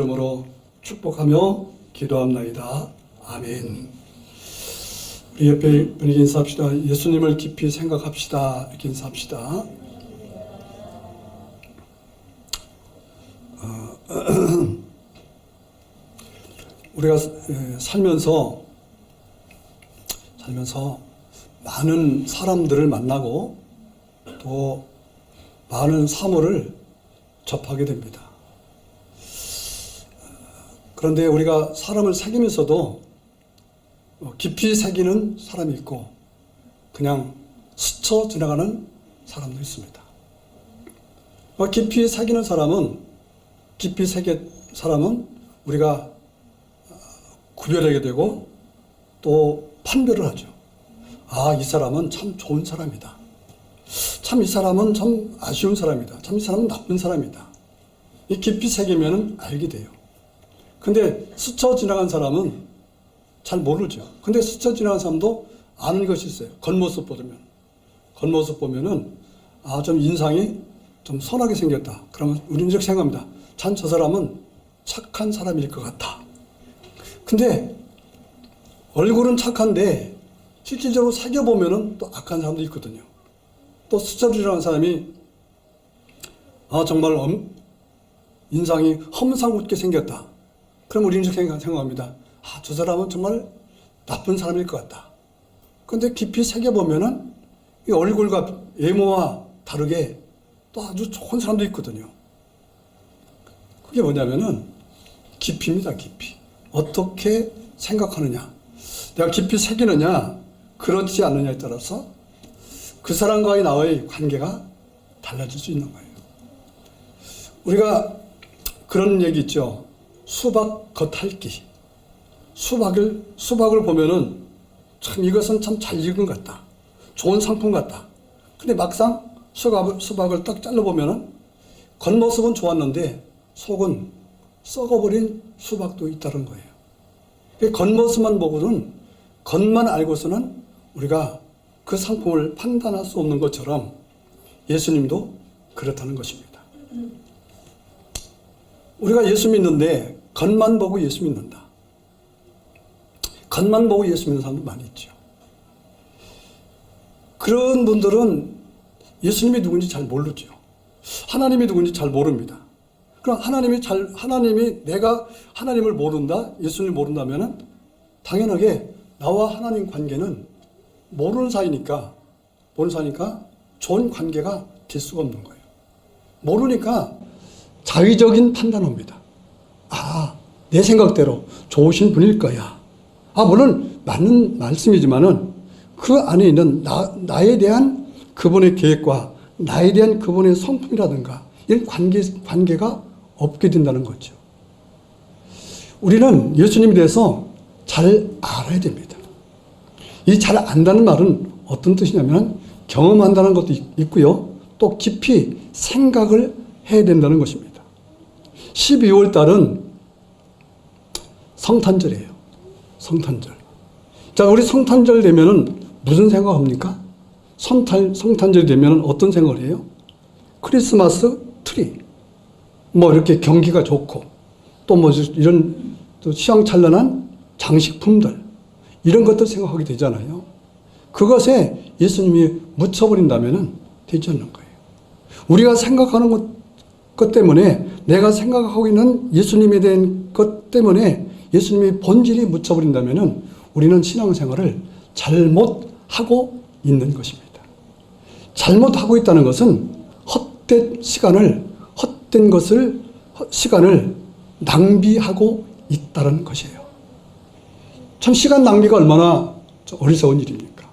이름으로 축복하며 기도합나이다. 아멘. 우리 옆에 분에게 인사합시다. 예수님을 깊이 생각합시다. 이렇게 인사합시다. 우리가 살면서 많은 사람들을 만나고 또 많은 사물을 접하게 됩니다. 그런데 우리가 사람을 사귀면서도 깊이 새기는 사람이 있고 그냥 스쳐 지나가는 사람도 있습니다. 깊이 새기는 사람은 우리가 구별하게 되고 또 판별을 하죠. 아, 이 사람은 참 좋은 사람이다. 참 이 사람은 참 아쉬운 사람이다. 참 이 사람은 나쁜 사람이다. 이 깊이 새기면 알게 돼요. 근데 스쳐 지나간 사람은 잘 모르죠. 근데 스쳐 지나간 사람도 아는 것이 있어요. 겉모습 보면은 아, 좀 인상이 좀 선하게 생겼다. 그러면 우리는 이렇게 생각합니다. 참 저 사람은 착한 사람일 것 같다. 근데 얼굴은 착한데 실질적으로 사귀어 보면은 또 악한 사람도 있거든요. 또 스쳐 지나간 사람이 아, 정말 인상이 험상궂게 생겼다. 그럼 우리는 이렇게 생각합니다. 아, 저 사람은 정말 나쁜 사람일 것 같다. 그런데 깊이 새겨보면은 이 얼굴과 외모와 다르게 또 아주 좋은 사람도 있거든요. 그게 뭐냐면은 깊이입니다, 깊이. 어떻게 생각하느냐. 내가 깊이 새기느냐, 그렇지 않느냐에 따라서 그 사람과의 나의 관계가 달라질 수 있는 거예요. 우리가 그런 얘기 있죠. 수박 겉핥기. 수박을 보면은 참 이것은 참 잘 익은 것 같다. 좋은 상품 같다. 근데 막상 수박을 딱 잘라보면은 겉모습은 좋았는데 속은 썩어버린 수박도 있다는 거예요. 겉모습만 보고는, 겉만 알고서는 우리가 그 상품을 판단할 수 없는 것처럼 예수님도 그렇다는 것입니다. 우리가 예수 믿는데 겉만 보고 예수 믿는다. 겉만 보고 예수 믿는 사람도 많이 있죠. 그런 분들은 예수님이 누군지 잘 모르죠. 하나님이 누군지 잘 모릅니다. 그럼 내가 하나님을 모른다, 예수님을 모른다면은 당연하게 나와 하나님 관계는 모르는 사이니까 좋은 관계가 될 수가 없는 거예요. 모르니까 자의적인 판단합니다. 아, 내 생각대로 좋으신 분일 거야. 아, 물론 맞는 말씀이지만은 그 안에 있는 나에 대한 그분의 계획과 나에 대한 그분의 성품이라든가 이런 관계가 없게 된다는 거죠. 우리는 예수님에 대해서 잘 알아야 됩니다. 이 잘 안다는 말은 어떤 뜻이냐면 경험한다는 것도 있고요. 또 깊이 생각을 해야 된다는 것입니다. 12월 달은 성탄절이에요. 성탄절. 자, 우리 성탄절 되면은 무슨 생각합니까? 성탄절이 되면은 어떤 생각을 해요? 크리스마스 트리. 이렇게 경기가 좋고, 또 이런 또 시황찬란한 장식품들. 이런 것들 생각하게 되잖아요. 그것에 예수님이 묻혀버린다면은 되지 않는 거예요. 우리가 생각하는 것 때문에, 내가 생각하고 있는 예수님에 대한 것 때문에 예수님의 본질이 묻혀버린다면은 우리는 신앙생활을 잘못하고 있는 것입니다. 잘못하고 있다는 것은 헛된 시간을 낭비하고 있다는 것이에요. 참 시간 낭비가 얼마나 어리석은 일입니까?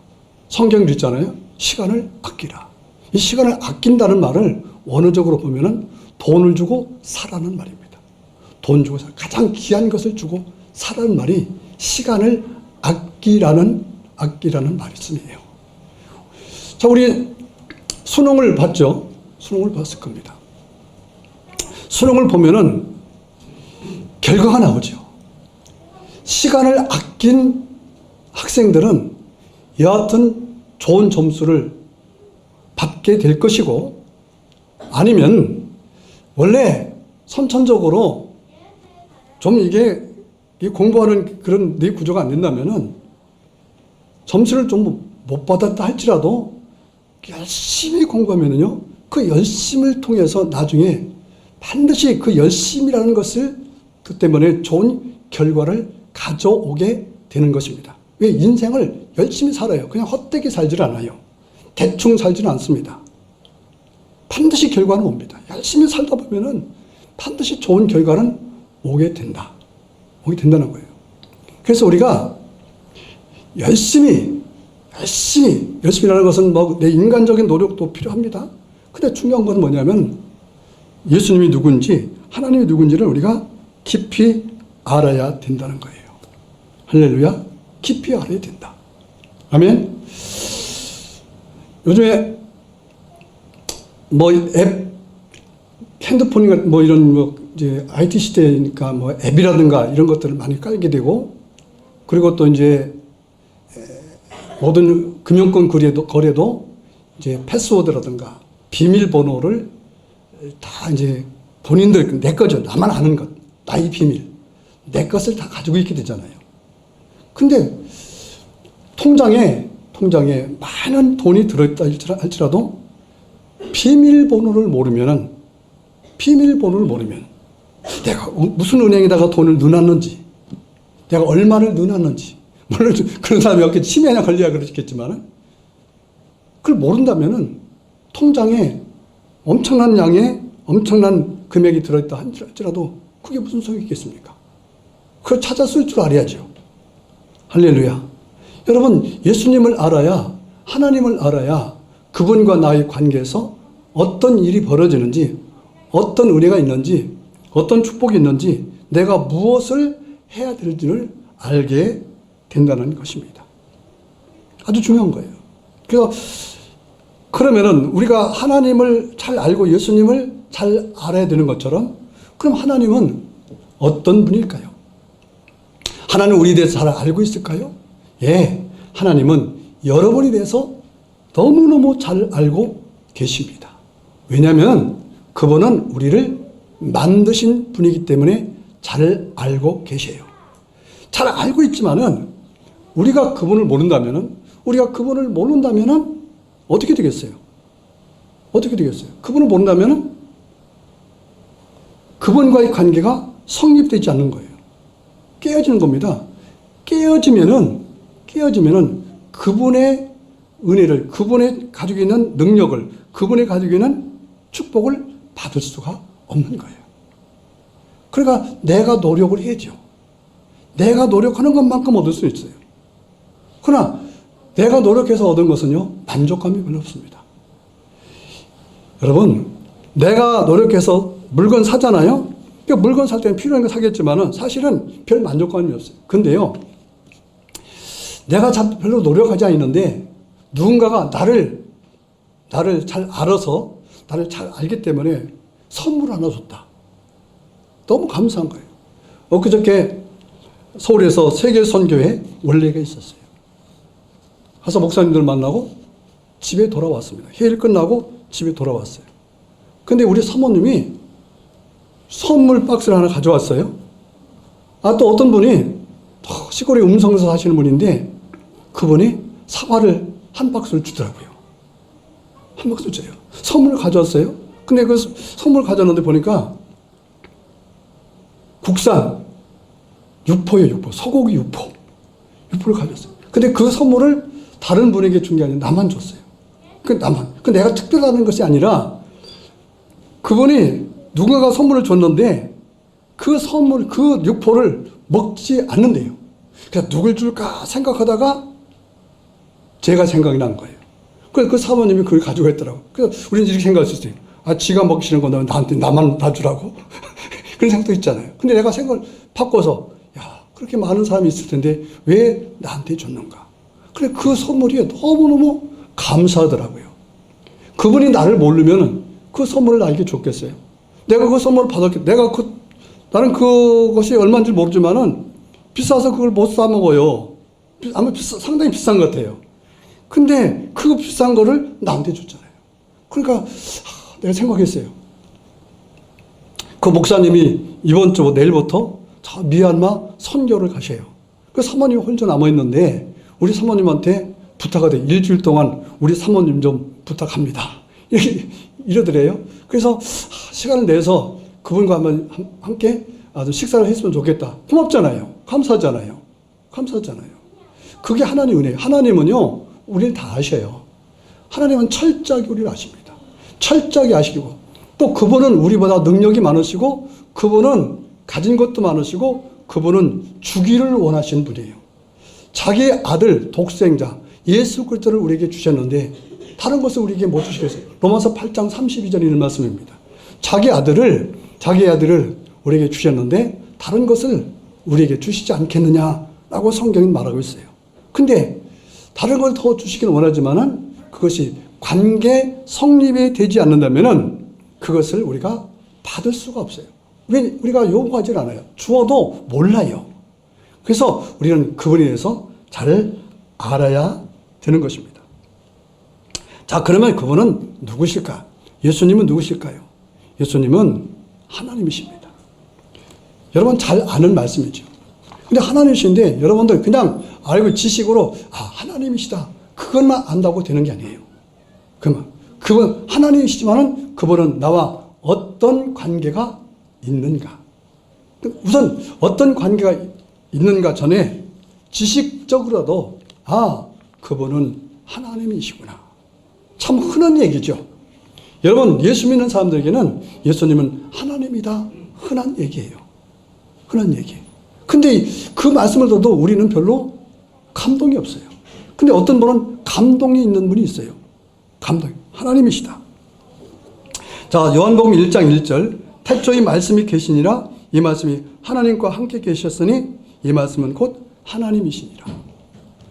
성경도 있잖아요. 시간을 아끼라. 이 시간을 아낀다는 말을 원어적으로 보면은 돈을 주고 사라는 말입니다. 돈 주고 가장 귀한 것을 주고 사라는 말이 시간을 아끼라는 말씀이에요. 자, 우리 수능을 봤죠? 수능을 봤을 겁니다. 수능을 보면은 결과가 나오죠. 시간을 아낀 학생들은 여하튼 좋은 점수를 받게 될 것이고, 아니면 원래 선천적으로 좀 이게 공부하는 그런 내 구조가 안 된다면은 점수를 좀 못 받았다 할지라도 열심히 공부하면은요, 그 열심을 통해서 나중에 반드시 그 열심이라는 것을 그 때문에 좋은 결과를 가져오게 되는 것입니다. 왜? 인생을 열심히 살아요. 그냥 헛되게 살질 않아요. 대충 살지는 않습니다. 반드시 결과는 옵니다. 열심히 살다 보면은 반드시 좋은 결과는 오게 된다. 오게 된다는 거예요. 그래서 우리가 열심히라는 것은 뭐 내 인간적인 노력도 필요합니다. 근데 중요한 건 뭐냐면 예수님이 누군지, 하나님이 누군지를 우리가 깊이 알아야 된다는 거예요. 할렐루야. 깊이 알아야 된다. 아멘. 요즘에 뭐 핸드폰이나 뭐 이런 이제 IT 시대니까 뭐 앱이라든가 이런 것들을 많이 깔게 되고, 그리고 또 이제 모든 금융권 거래도 이제 패스워드라든가 비밀번호를 다 이제 본인들 내 거죠. 나만 아는 것. 나의 비밀. 내 것을 다 가지고 있게 되잖아요. 근데 통장에 많은 돈이 들어있다 할지라도 비밀번호를 모르면 내가 무슨 은행에다가 돈을 넣어놨는지, 내가 얼마를 넣어놨는지, 물론 그런 사람이 없겠지. 치매나 걸려야 그러겠지만, 그걸 모른다면은 통장에 엄청난 금액이 들어있다 할지라도 그게 무슨 소용이 있겠습니까? 그걸 찾아 쓸 줄 알아야죠. 할렐루야. 여러분, 예수님을 알아야, 하나님을 알아야 그분과 나의 관계에서 어떤 일이 벌어지는지, 어떤 은혜가 있는지, 어떤 축복이 있는지, 내가 무엇을 해야 될지를 알게 된다는 것입니다. 아주 중요한 거예요. 그래서 그러면은 우리가 하나님을 잘 알고 예수님을 잘 알아야 되는 것처럼, 그럼 하나님은 어떤 분일까요? 하나님 우리에 대해서 잘 알고 있을까요? 예, 하나님은 여러분에 대해서 너무너무 잘 알고 계십니다. 왜냐하면 그분은 우리를 만드신 분이기 때문에 잘 알고 계세요. 잘 알고 있지만은 우리가 그분을 모른다면은 어떻게 되겠어요? 그분을 모른다면은 그분과의 관계가 성립되지 않는 거예요. 깨어지는 겁니다. 깨어지면은 그분의 은혜를, 그분의 가지고 있는 능력을, 그분의 가지고 있는 축복을 받을 수가 없는 거예요. 그러니까 내가 노력을 해야죠. 내가 노력하는 것만큼 얻을 수 있어요. 그러나 내가 노력해서 얻은 것은요, 만족감이 별로 없습니다. 여러분, 내가 노력해서 물건 사잖아요. 물건 살 때는 필요한 거 사겠지만은 사실은 별 만족감이 없어요. 근데요, 내가 별로 노력하지 않는데 누군가가 나를 잘 알아서, 나를 잘 알기 때문에 선물 하나 줬다. 너무 감사한 거예요. 엊그저께 서울에서 세계선교회 원래가 있었어요. 가서 목사님들 만나고 집에 돌아왔습니다. 회의를 끝나고 집에 돌아왔어요. 근데 우리 사모님이 선물 박스를 하나 가져왔어요. 또 어떤 분이 시골에 음성에서 사시는 분인데 그분이 사과를 한 박스를 주더라고요. 한 박스 줘요. 선물을 가져왔어요. 근데 그 선물을 가져왔는데 보니까 국산 육포예요, 육포. 소고기 육포를 가져왔어요. 근데 그 선물을 다른 분에게 준 게 아니라 나만 줬어요. 내가 특별하다는 것이 아니라 그분이 누군가가 선물을 줬는데 그 육포를 먹지 않는데요. 그래서 누굴 줄까 생각하다가 제가 생각이 난 거예요. 그래서 그 사모님이 그걸 가지고 있더라고요. 그래서 우리는 이렇게 생각할 수 있어요. 지가 먹기 싫은 건 나만 다 주라고? 그런 생각도 있잖아요. 근데 내가 생각을 바꿔서, 그렇게 많은 사람이 있을 텐데 왜 나한테 줬는가? 그래, 그 선물이 너무너무 감사하더라고요. 그분이 나를 모르면 그 선물을 나에게 줬겠어요? 내가 그 선물을 받았기, 나는 그것이 얼마인지 모르지만은 비싸서 그걸 못 사 먹어요. 아마 상당히 비싼 것 같아요. 근데 그 비싼 거를 나한테 줬잖아요. 그러니까 내가 생각했어요. 그 목사님이 이번 주 내일부터 저 미얀마 선교를 가셔요. 그 사모님 혼자 남아있는데 우리 사모님한테 부탁하되 일주일 동안 우리 사모님 좀 부탁합니다. 이러더래요. 그래서 시간을 내서 그분과 한번 함께 아주 식사를 했으면 좋겠다. 고맙잖아요. 감사하잖아요. 감사하잖아요. 그게 하나님 은혜예요. 하나님은요, 우리를 다 아셔요. 하나님은 철저하게 우리를 아십니다. 철저하게 아시고, 또 그분은 우리보다 능력이 많으시고, 그분은 가진 것도 많으시고, 그분은 주기를 원하시는 분이에요. 자기 아들, 독생자, 예수 그리스도를 우리에게 주셨는데, 다른 것을 우리에게 못 주시겠어요. 로마서 8장 32절에 있는 말씀입니다. 자기 아들을 우리에게 주셨는데, 다른 것을 우리에게 주시지 않겠느냐라고 성경이 말하고 있어요. 근데, 다른 걸 더 주시기는 원하지만은, 그것이 관계 성립이 되지 않는다면은, 그것을 우리가 받을 수가 없어요. 왜 우리가 요구하지 않아요? 주어도 몰라요. 그래서 우리는 그분에 대해서 잘 알아야 되는 것입니다. 자, 그러면 그분은 누구실까? 예수님은 누구실까요? 예수님은 하나님이십니다. 여러분 잘 아는 말씀이죠. 근데 하나님이신데 여러분들 그냥 알고 지식으로 하나님이시다. 그것만 안다고 되는 게 아니에요. 그분 하나님이시지만은 그분은 나와 어떤 관계가 있는가? 우선 어떤 관계가 있는가 전에 지식적으로도 그분은 하나님이시구나. 참 흔한 얘기죠. 여러분 예수 믿는 사람들에게는 예수님은 하나님이다. 흔한 얘기예요. 흔한 얘기. 근데 그 말씀을 들어도 우리는 별로 감동이 없어요. 근데 어떤 분은 감동이 있는 분이 있어요. 감동. 하나님이시다. 자, 요한복음 1장 1절. 태초에 말씀이 계시니라. 이 말씀이 하나님과 함께 계셨으니 이 말씀은 곧 하나님이시니라.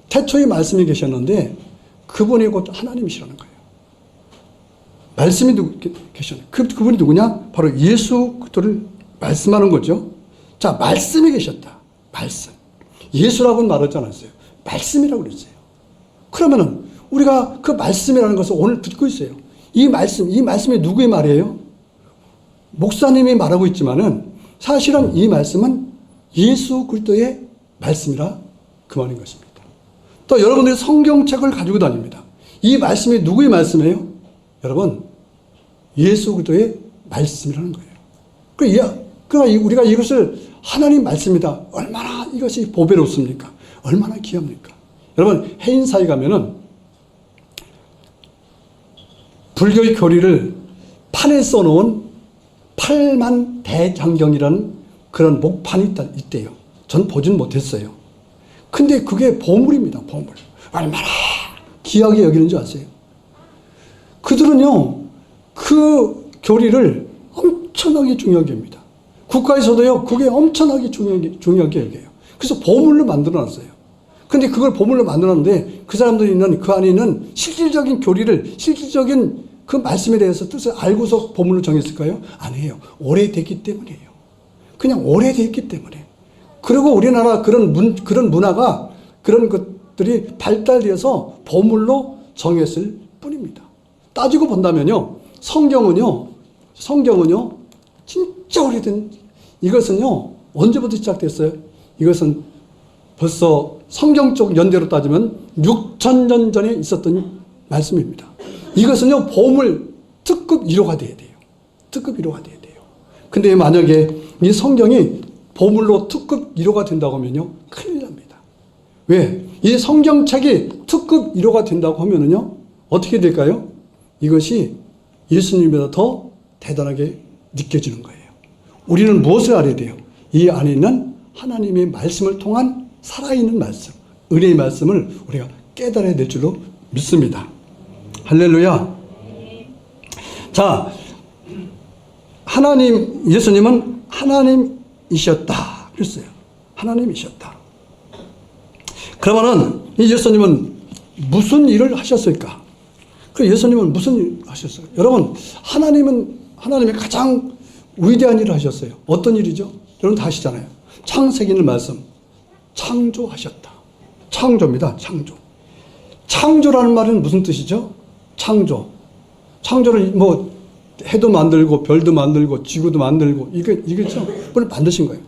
태초에 말씀이 계셨는데 그분이 곧 하나님이시라는 거예요. 말씀이 계셨는데 그분이 누구냐? 바로 예수 그리스도를 말씀하는 거죠. 자, 말씀이 계셨다. 말씀. 예수라고는 말하지 않았어요. 말씀이라고 그랬어요. 그러면은 우리가 그 말씀이라는 것을 오늘 듣고 있어요. 이 말씀이 누구의 말이에요? 목사님이 말하고 있지만은 사실은 이 말씀은 예수 그리스도의 말씀이라 그 말인 것입니다. 또 여러분들이 성경책을 가지고 다닙니다. 이 말씀이 누구의 말씀이에요? 여러분, 예수 그리스도의 말씀이라는 거예요. 그러니까 우리가 이것을 하나님 말씀이다. 얼마나 이것이 보배롭습니까? 얼마나 귀합니까? 여러분, 해인사에 가면은 불교의 교리를 판에 써놓은 8만 대장경이라는 그런 목판이 있대요. 전 보진 못했어요. 근데 그게 보물입니다. 보물. 얼마나 귀하게 여기는 줄 아세요? 그들은요, 그 교리를 엄청나게 중요하게 합니다. 국가에서도요, 그게 엄청나게 중요하게 여겨요. 그래서 보물로 만들어놨어요. 근데 그걸 보물로 만들어놨는데 그 사람들이 있는 그 안에 있는 실질적인 교리를, 실질적인 그 말씀에 대해서 뜻을 알고서 보물로 정했을까요? 아니에요. 오래됐기 때문이에요. 그냥 오래됐기 때문에. 그리고 우리나라 그런 문화가, 그런 것들이 발달되어서 보물로 정했을 뿐입니다. 따지고 본다면요, 성경은요, 진짜 오래된, 이것은요, 언제부터 시작됐어요? 이것은 벌써 성경적 연대로 따지면 6,000년 전에 있었던 말씀입니다. 이것은요, 보물 특급 1호가 돼야 돼요. 특급 1호가 돼야 돼요. 근데 만약에 이 성경이 보물로 특급 1호가 된다고 하면요, 큰일 납니다. 왜? 이 성경책이 특급 1호가 된다고 하면은요, 어떻게 될까요? 이것이 예수님보다 더 대단하게 느껴지는 거예요. 우리는 무엇을 알아야 돼요? 이 안에 있는 하나님의 말씀을 통한 살아있는 말씀, 은혜의 말씀을 우리가 깨달아야 될 줄로 믿습니다. 할렐루야. 자, 예수님은 하나님이셨다. 그랬어요. 하나님이셨다. 그러면은 이 예수님은 무슨 일을 하셨을까? 그 예수님은 무슨 일을 하셨어요? 여러분, 하나님의 가장 위대한 일을 하셨어요. 어떤 일이죠? 여러분 다 아시잖아요. 창세기는 말씀. 창조하셨다. 창조입니다. 창조. 창조라는 말은 무슨 뜻이죠? 창조. 창조를 해도 만들고 별도 만들고 지구도 만들고 이거죠. 그걸 만드신 거예요.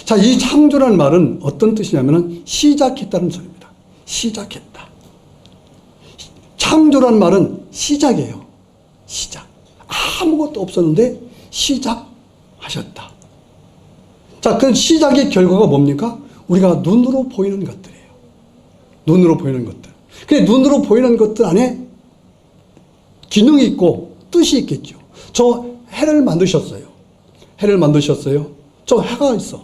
자, 이 창조라는 말은 어떤 뜻이냐면 시작했다는 소리입니다. 시작했다. 창조라는 말은 시작이에요. 시작. 아무것도 없었는데 시작하셨다. 자, 그 시작의 결과가 뭡니까? 우리가 눈으로 보이는 것들이에요. 눈으로 보이는 것들. 근데 눈으로 보이는 것들 안에 기능이 있고 뜻이 있겠죠. 저 해를 만드셨어요. 해를 만드셨어요. 저 해가 있어.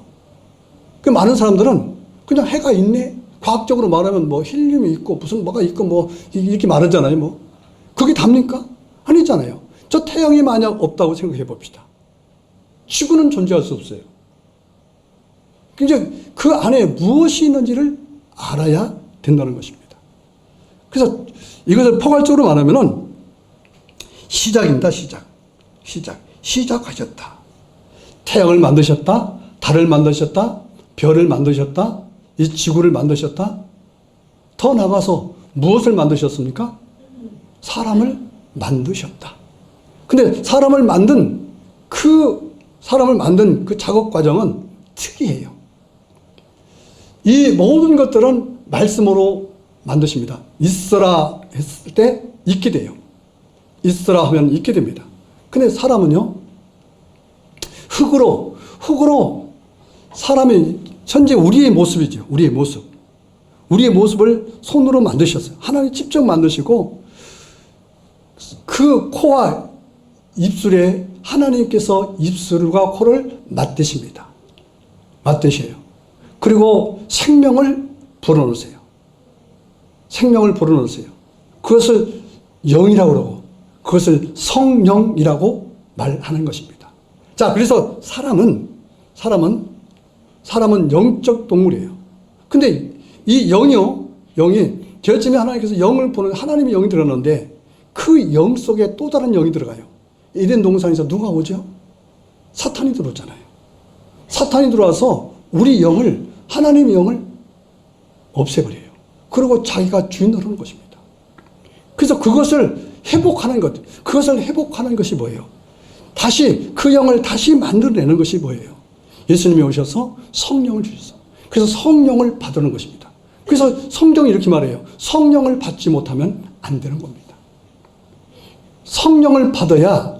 그 많은 사람들은 그냥 해가 있네. 과학적으로 말하면 뭐 헬륨이 있고 무슨 뭐가 있고 뭐 이렇게 말하잖아요. 뭐 그게 답니까? 아니잖아요. 저 태양이 만약 없다고 생각해 봅시다. 지구는 존재할 수 없어요. 이제 그 안에 무엇이 있는지를 알아야 된다는 것입니다. 그래서 이것을 포괄적으로 말하면은 시작입니다. 시작하셨다. 태양을 만드셨다. 달을 만드셨다. 별을 만드셨다. 이 지구를 만드셨다. 더 나아가서 무엇을 만드셨습니까? 사람을 만드셨다. 근데 사람을 만든 그 작업 과정은 특이해요. 이 모든 것들은 말씀으로 만드십니다. 있어라 했을 때 있게 돼요. 있어라 하면 있게 됩니다. 근데 사람은요, 흙으로 사람이 현재 우리의 모습이죠. 우리의 모습을 손으로 만드셨어요. 하나님 직접 만드시고 그 코와 입술에 하나님께서 입술과 코를 맞대십니다. 맞대셔요. 그리고 생명을 불어넣으세요. 그것을 영이라고 그러고 그것을 성령이라고 말하는 것입니다. 자, 그래서 사람은 영적 동물이에요. 근데 이 영이 결점에 하나님께서 영을 보는 하나님의 영이 들어가는데 그 영 속에 또 다른 영이 들어가요. 에덴 동산에서 누가 오죠? 사탄이 들어오잖아요. 사탄이 들어와서 우리 영을, 하나님의 영을 없애버려요. 그리고 자기가 주인을 하는 것입니다. 그래서 그것을 회복하는 것이 뭐예요? 다시 그 영을 다시 만들어내는 것이 뭐예요? 예수님이 오셔서 성령을 주셔서 그래서 성령을 받는 것입니다. 그래서 성경이 이렇게 말해요. 성령을 받지 못하면 안 되는 겁니다. 성령을 받아야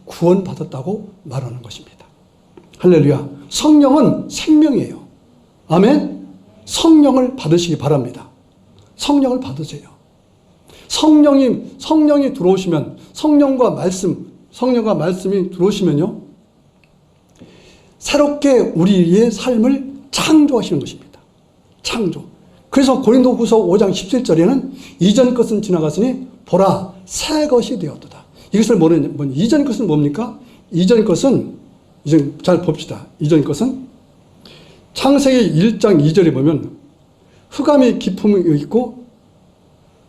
구원받았다고 말하는 것입니다. 할렐루야. 성령은 생명이에요. 아멘. 성령을 받으시기 바랍니다. 성령을 받으세요. 성령이 들어오시면 성령과 말씀이 들어오시면요. 새롭게 우리의 삶을 창조하시는 것입니다. 창조. 그래서 고린도후서 5장 17절에는 이전 것은 지나갔으니 보라 새 것이 되었도다. 이것을 이전 것은 뭡니까? 이전 것은 이제 잘 봅시다. 이전 것은 창세기 1장 2절에 보면 흑암의 기품이 있고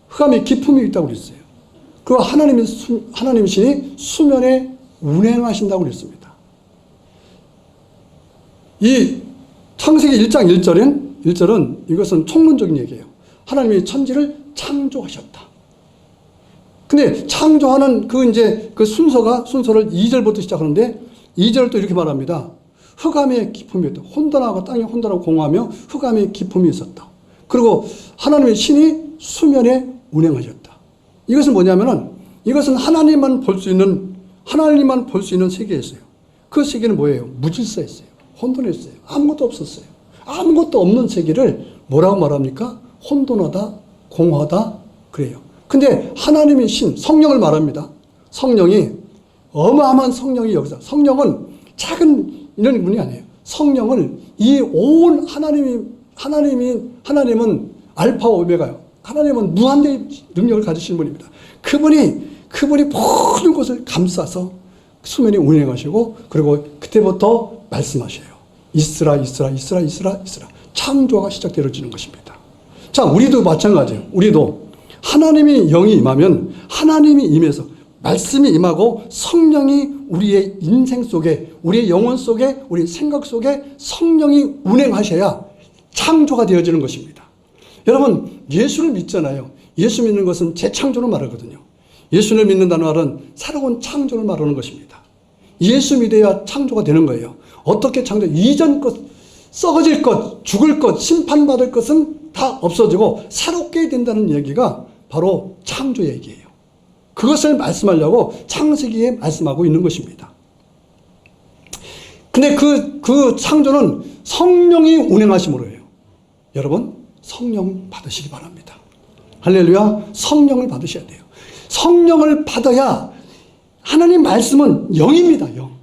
흑암의 기품이 있다고 그랬어요. 그리고 하나님 신이 수면에 운행하신다고 그랬습니다. 이 창세기 1장 1절은 이것은 총론적인 얘기예요. 하나님이 천지를 창조하셨다. 근데 창조하는 그 순서를 2절부터 시작하는데 2절을 또 이렇게 말합니다. 흑암의 기품이었다. 혼돈하고 땅에 혼돈하고 공허하며 흑암의 기품이 있었다. 그리고 하나님의 신이 수면에 운행하셨다. 이것은 뭐냐면은 이것은 하나님만 볼 수 있는 세계였어요. 그 세계는 뭐예요? 무질서였어요. 혼돈했어요. 아무것도 없었어요. 아무것도 없는 세계를 뭐라고 말합니까? 혼돈하다, 공허하다 그래요. 근데 하나님의 신, 성령을 말합니다. 성령이 어마어마한 성령이 여기서 성령은 작은 이런 분이 아니에요. 성령을 이 온 하나님은 알파 오메가요. 하나님은 무한대의 능력을 가지신 분입니다. 그분이 모든 것을 감싸서 수면에 운행하시고 그리고 그때부터 말씀하셔요. 있으라. 창조가 시작되어지는 것입니다. 자, 우리도 마찬가지예요. 우리도 하나님의 영이 임하면 하나님이 임해서 말씀이 임하고 성령이 우리의 인생 속에 우리의 영혼 속에 우리 생각 속에 성령이 운행하셔야 창조가 되어지는 것입니다. 여러분 예수를 믿잖아요. 예수 믿는 것은 재창조를 말하거든요. 예수를 믿는다는 말은 새로운 창조를 말하는 것입니다. 예수 믿어야 창조가 되는 거예요. 어떻게 창조? 이전 것, 썩어질 것, 죽을 것, 심판받을 것은 다 없어지고 새롭게 된다는 얘기가 바로 창조 얘기예요. 그것을 말씀하려고 창세기에 말씀하고 있는 것입니다. 근데 그 창조는 성령이 운행하심으로 해요. 여러분, 성령 받으시기 바랍니다. 할렐루야. 성령을 받으셔야 돼요. 성령을 받아야 하나님 말씀은 영입니다. 영.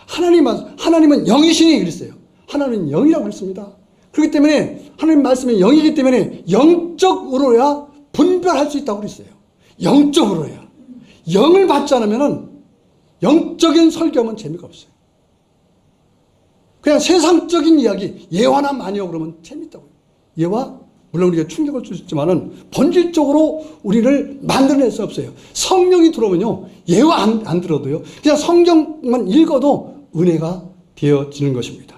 하나님은 영이시니 그랬어요. 하나님은 영이라고 그랬습니다. 그렇기 때문에 하나님 말씀은 영이기 때문에 영적으로야 분별할 수 있다고 그랬어요. 영적으로야. 영을 받지 않으면 영적인 설교하면 재미가 없어요. 그냥 세상적인 이야기, 예화나 마녀 그러면 재밌다고요. 예화? 물론 우리가 충격을 줄 수 있지만은 본질적으로 우리를 만들어낼 수 없어요. 성령이 들어오면요, 예화 안 들어도요, 그냥 성경만 읽어도 은혜가 되어지는 것입니다.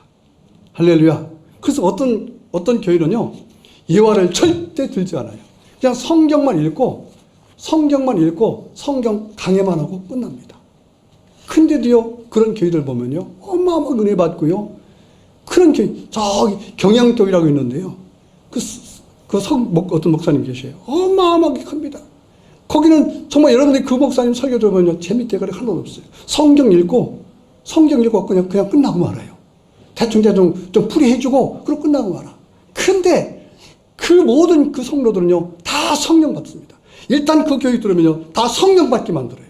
할렐루야. 그래서 어떤 교회는요, 예화를 절대 들지 않아요. 그냥 성경만 읽고 성경 강해만 하고 끝납니다. 근데도요, 그런 교회들 보면요, 어마어마한 은혜 받고요, 그런 교회, 저기 경양교회라고 있는데요, 어떤 목사님 계셔요. 어마어마하게 큽니다. 거기는 정말 여러분들이 그 목사님 설교 들으면요, 재밌대가리 하나도 없어요. 성경 읽고 그냥 끝나고 말아요. 대충 좀 풀이해주고, 그러고 끝나고 말아. 그런데 그 모든 그 성도들은요, 다 성령 받습니다. 일단 그 교육 들으면요, 다 성령 받게 만들어요.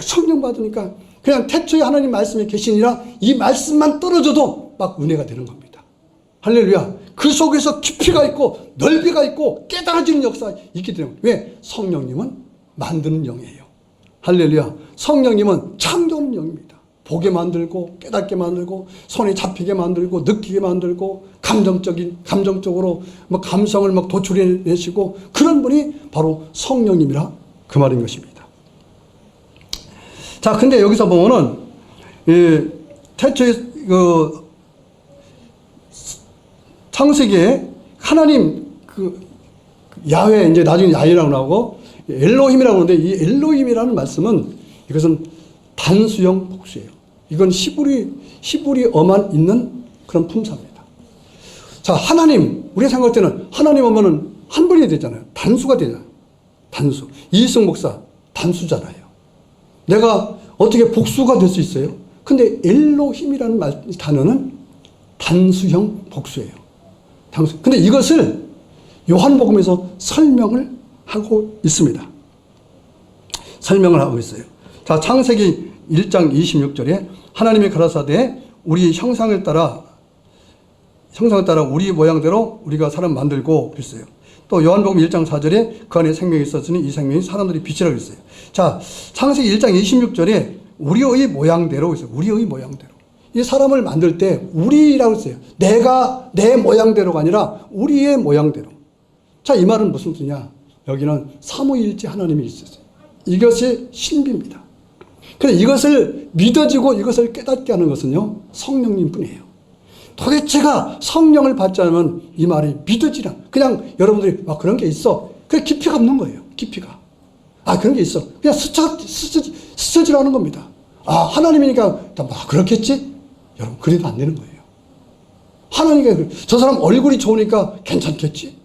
성령 받으니까 그냥 태초에 하나님 말씀이 계시니라 이 말씀만 떨어져도 막 은혜가 되는 겁니다. 할렐루야. 그 속에서 깊이가 있고 넓이가 있고 깨달아지는 역사가 있기 때문에. 왜? 성령님은 만드는 영이에요. 할렐루야. 성령님은 창조하는 영입니다. 보게 만들고 깨닫게 만들고 손에 잡히게 만들고 느끼게 만들고 감정적으로 뭐 감성을 막 도출해내시고 그런 분이 바로 성령님이라 그 말인 것입니다. 자, 근데 여기서 보면은 태초에 창세기에 하나님 야훼, 이제 나중에 야훼라고 나오고 엘로힘이라고 하는데, 이 엘로힘이라는 말씀은 이것은 단수형 복수예요. 이건 히브리어만 있는 그런 품사입니다. 자, 하나님, 우리가 생각할 때는 하나님 오면은 한 분이 되잖아요. 단수가 되잖아요. 단수. 이희승 목사 단수잖아요. 내가 어떻게 복수가 될 수 있어요? 근데 엘로힘이라는 단어는 단수형 복수예요. 근데 이것을 요한복음에서 설명을 하고 있습니다. 설명을 하고 있어요. 자, 창세기 1장 26절에 하나님이 가라사대 우리 형상을 따라 우리 모양대로 우리가 사람 만들고 그랬어요. 또 요한복음 1장 4절에 그 안에 생명이 있었으니 이 생명이 사람들이 빛이라고 그랬어요. 자, 창세기 1장 26절에 우리의 모양대로 있어요. 우리의 모양대로. 이 사람을 만들 때 우리라고 했어요. 내가 내 모양대로가 아니라 우리의 모양대로. 자, 이 말은 무슨 뜻이냐? 여기는 삼위일체 하나님이 있었어요. 이것이 신비입니다. 그래서 이것을 믿어지고 이것을 깨닫게 하는 것은요, 성령님 뿐이에요. 도대체가 성령을 받지 않으면 이 말이 믿어지지 않아요. 그냥 여러분들이 그런 게 있어. 그게 깊이가 없는 거예요. 깊이가. 그런 게 있어. 그냥 스쳐지라는 겁니다. 하나님이니까 그렇겠지? 여러분, 그래도 안 되는 거예요. 하나님이 저 사람 얼굴이 좋으니까 괜찮겠지?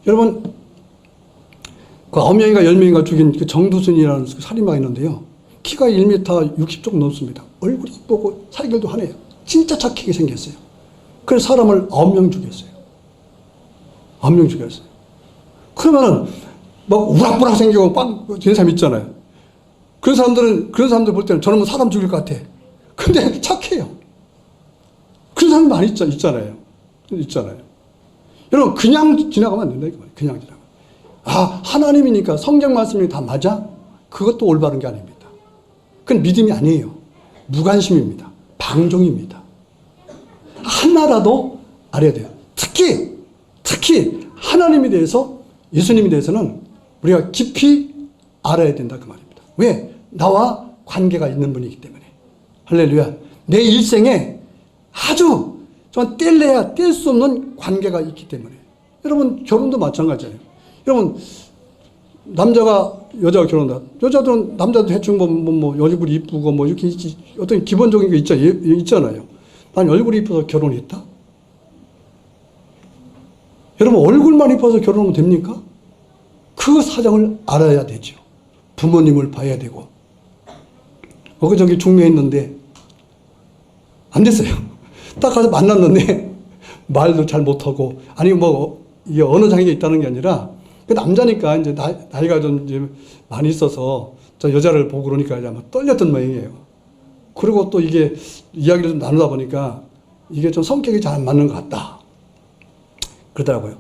여러분, 그 9명인가 10명인가 죽인 그 정두순이라는 살인마가 있는데요. 키가 1m 60 조금 넘습니다. 얼굴이 이쁘고 살결도 하네요. 진짜 착하게 생겼어요. 그래서 사람을 9명 죽였어요. 9명 죽였어요. 그러면은 우락부락 생기고 되는 사람 있잖아요. 그런 사람들 볼 때는 저놈은 사람 죽일 것 같아. 근데 착해요. 그런 사람 많이 있잖아요. 여러분, 그냥 지나가면 안 된다, 이거. 그냥 지나가. 하나님이니까 성경 말씀이 다 맞아? 그것도 올바른 게 아닙니다. 그건 믿음이 아니에요. 무관심입니다. 방종입니다. 하나라도 알아야 돼요. 특히 하나님에 대해서, 예수님에 대해서는 우리가 깊이 알아야 된다, 그 말입니다. 왜? 나와 관계가 있는 분이기 때문에. 할렐루야. 내 일생에 아주 정말 뗄래야 뗄 수 없는 관계가 있기 때문에. 여러분, 결혼도 마찬가지예요. 여러분, 남자가 여자가 결혼한다. 여자들은 남자도 대충 뭐 얼굴이 이쁘고 뭐 이렇게 어떤 기본적인 게 있잖아요. 난 얼굴이 이뻐서 결혼했다? 여러분, 얼굴만 이뻐서 결혼하면 됩니까? 그 사정을 알아야 되죠. 부모님을 봐야 되고. 저기 중매했는데 안 됐어요. 딱 가서 만났는데 말도 잘 못하고, 아니 뭐 이게 어느 장애가 있다는 게 아니라 그 남자니까 이제 나이가 좀 이제 많이 있어서 저 여자를 보고 그러니까 이제 아마 떨렸던 모양이에요. 그리고 또 이게 이야기를 좀 나누다 보니까 이게 좀 성격이 잘 안 맞는 것 같다 그러더라고요.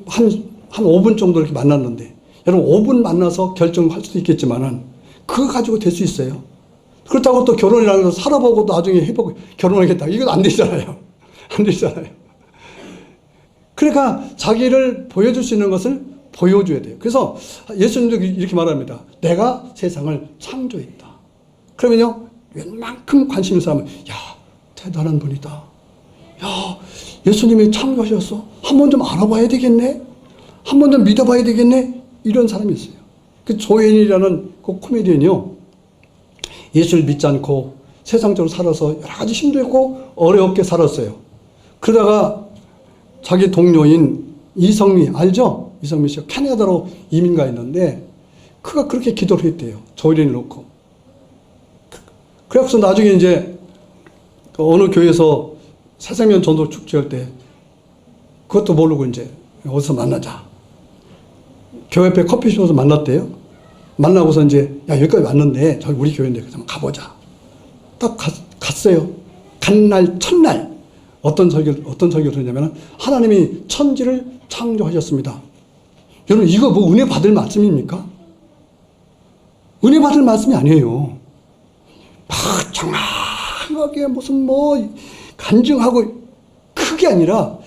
한 5분 정도 이렇게 만났는데, 여러분 5분 만나서 결정할 수도 있겠지만은 그거 가지고 될 수 있어요? 그렇다고 또 결혼이라는 걸 살아보고 나중에 해보고 결혼하겠다, 이건 안 되잖아요. 안 되잖아요. 그러니까 자기를 보여줄 수 있는 것을 보여줘야 돼요. 그래서 예수님도 이렇게 말합니다. 내가 세상을 창조했다. 그러면요, 웬만큼 관심 있는 사람은 야, 대단한 분이다. 야, 예수님이 창조하셨어. 한번 좀 알아봐야 되겠네. 한번 좀 믿어봐야 되겠네. 이런 사람이 있어요. 그 조앤이라는 그 코미디언이요, 예수를 믿지 않고 세상적으로 살아서 여러 가지 힘들고 어렵게 살았어요. 그러다가 자기 동료인 이성미, 알죠? 이성미 씨가 캐나다로 이민 가 있는데 그가 그렇게 기도를 했대요. 조앤을 놓고. 그래서 나중에 이제 어느 교회에서 새생명 전도 축제할 때 그것도 모르고 이제 어디서 만나자. 교회 앞에 커피숍에서 만났대요. 만나고서 이제 야, 여기까지 왔는데 저기 우리 교회인데 그래서 한번 가보자. 딱 갔어요. 간 날 첫날 어떤 설교를 했냐면 하나님이 천지를 창조하셨습니다. 여러분, 이거 뭐 은혜 받을 말씀입니까? 은혜 받을 말씀이 아니에요. 막 장황하게 무슨 뭐 간증하고 그게 아니라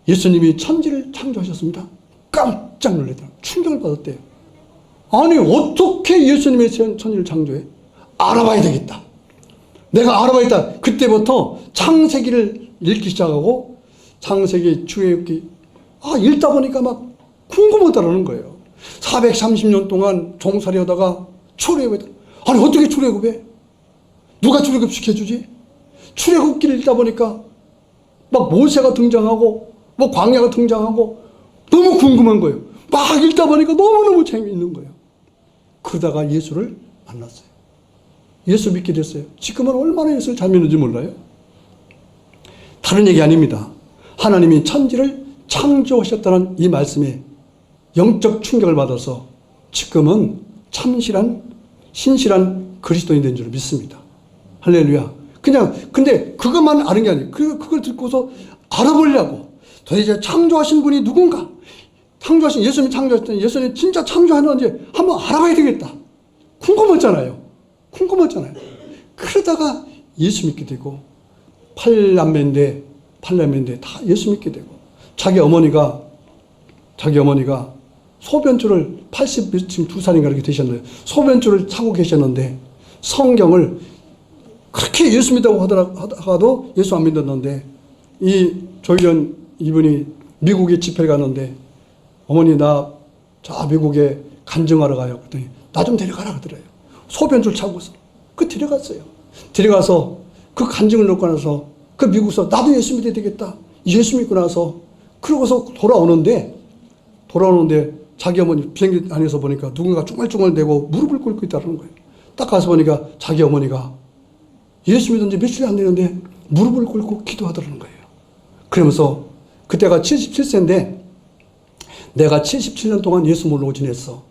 예수님이 천지를 창조하셨습니다. 깜짝 놀랐더라고요. 충격을 받았대요. 아니, 어떻게 예수님이 천지를 창조해? 알아봐야 되겠다. 내가 알아봐야겠다. 그때부터 창세기를 읽기 시작하고 창세기, 출애굽기 읽다 보니까 막 궁금하다라는 거예요. 430년 동안 종살이 하다가 출애굽에, 아니 어떻게 출애굽해? 누가 출애굽 시켜주지? 출애굽기를 읽다 보니까 막 모세가 등장하고 뭐 광야가 등장하고 너무 궁금한 거예요. 막 읽다 보니까 너무너무 재미있는 거예요. 그러다가 예수를 만났어요. 예수 믿게 됐어요. 지금은 얼마나 예수를 잘 믿는지 몰라요? 다른 얘기 아닙니다. 하나님이 천지를 창조하셨다는 이 말씀에 영적 충격을 받아서 지금은 참신한 신실한 그리스도인이 된 줄 믿습니다. 할렐루야. 근데 그것만 아는 게 아니에요. 그걸 듣고서 알아보려고 도대체 창조하신 분이 누군가? 예수님이 창조하셨더니 예수님 진짜 창조하는지 한번 알아봐야 되겠다. 궁금했잖아요. 그러다가 예수 믿게 되고, 팔남매인데 다 예수 믿게 되고, 자기 어머니가 소변줄을 82살인가 이렇게 되셨는데 소변줄을 차고 계셨는데 성경을 그렇게 예수 믿다고 하다가도 예수 안 믿었는데, 이 조일련 이분이 미국에 집회 가는데 어머니 나 저 미국에 간증하러 가요. 그랬더니 나 좀 데려가라 그러더래요. 소변줄 차고서 데려갔어요. 데려가서 그 간증을 넣고 나서 그 미국에서 나도 예수 믿어야 되겠다. 예수 믿고 나서 그러고서 돌아오는데 자기 어머니 비행기 안에서 보니까 누군가 쭈글쭈글대고 무릎을 꿇고 있다는 거예요. 딱 가서 보니까 자기 어머니가 예수 믿은 지 며칠이 안 되는데 무릎을 꿇고 기도하더라는 거예요. 그러면서 그때가 77세인데 내가 77년 동안 예수 모르고 지냈어.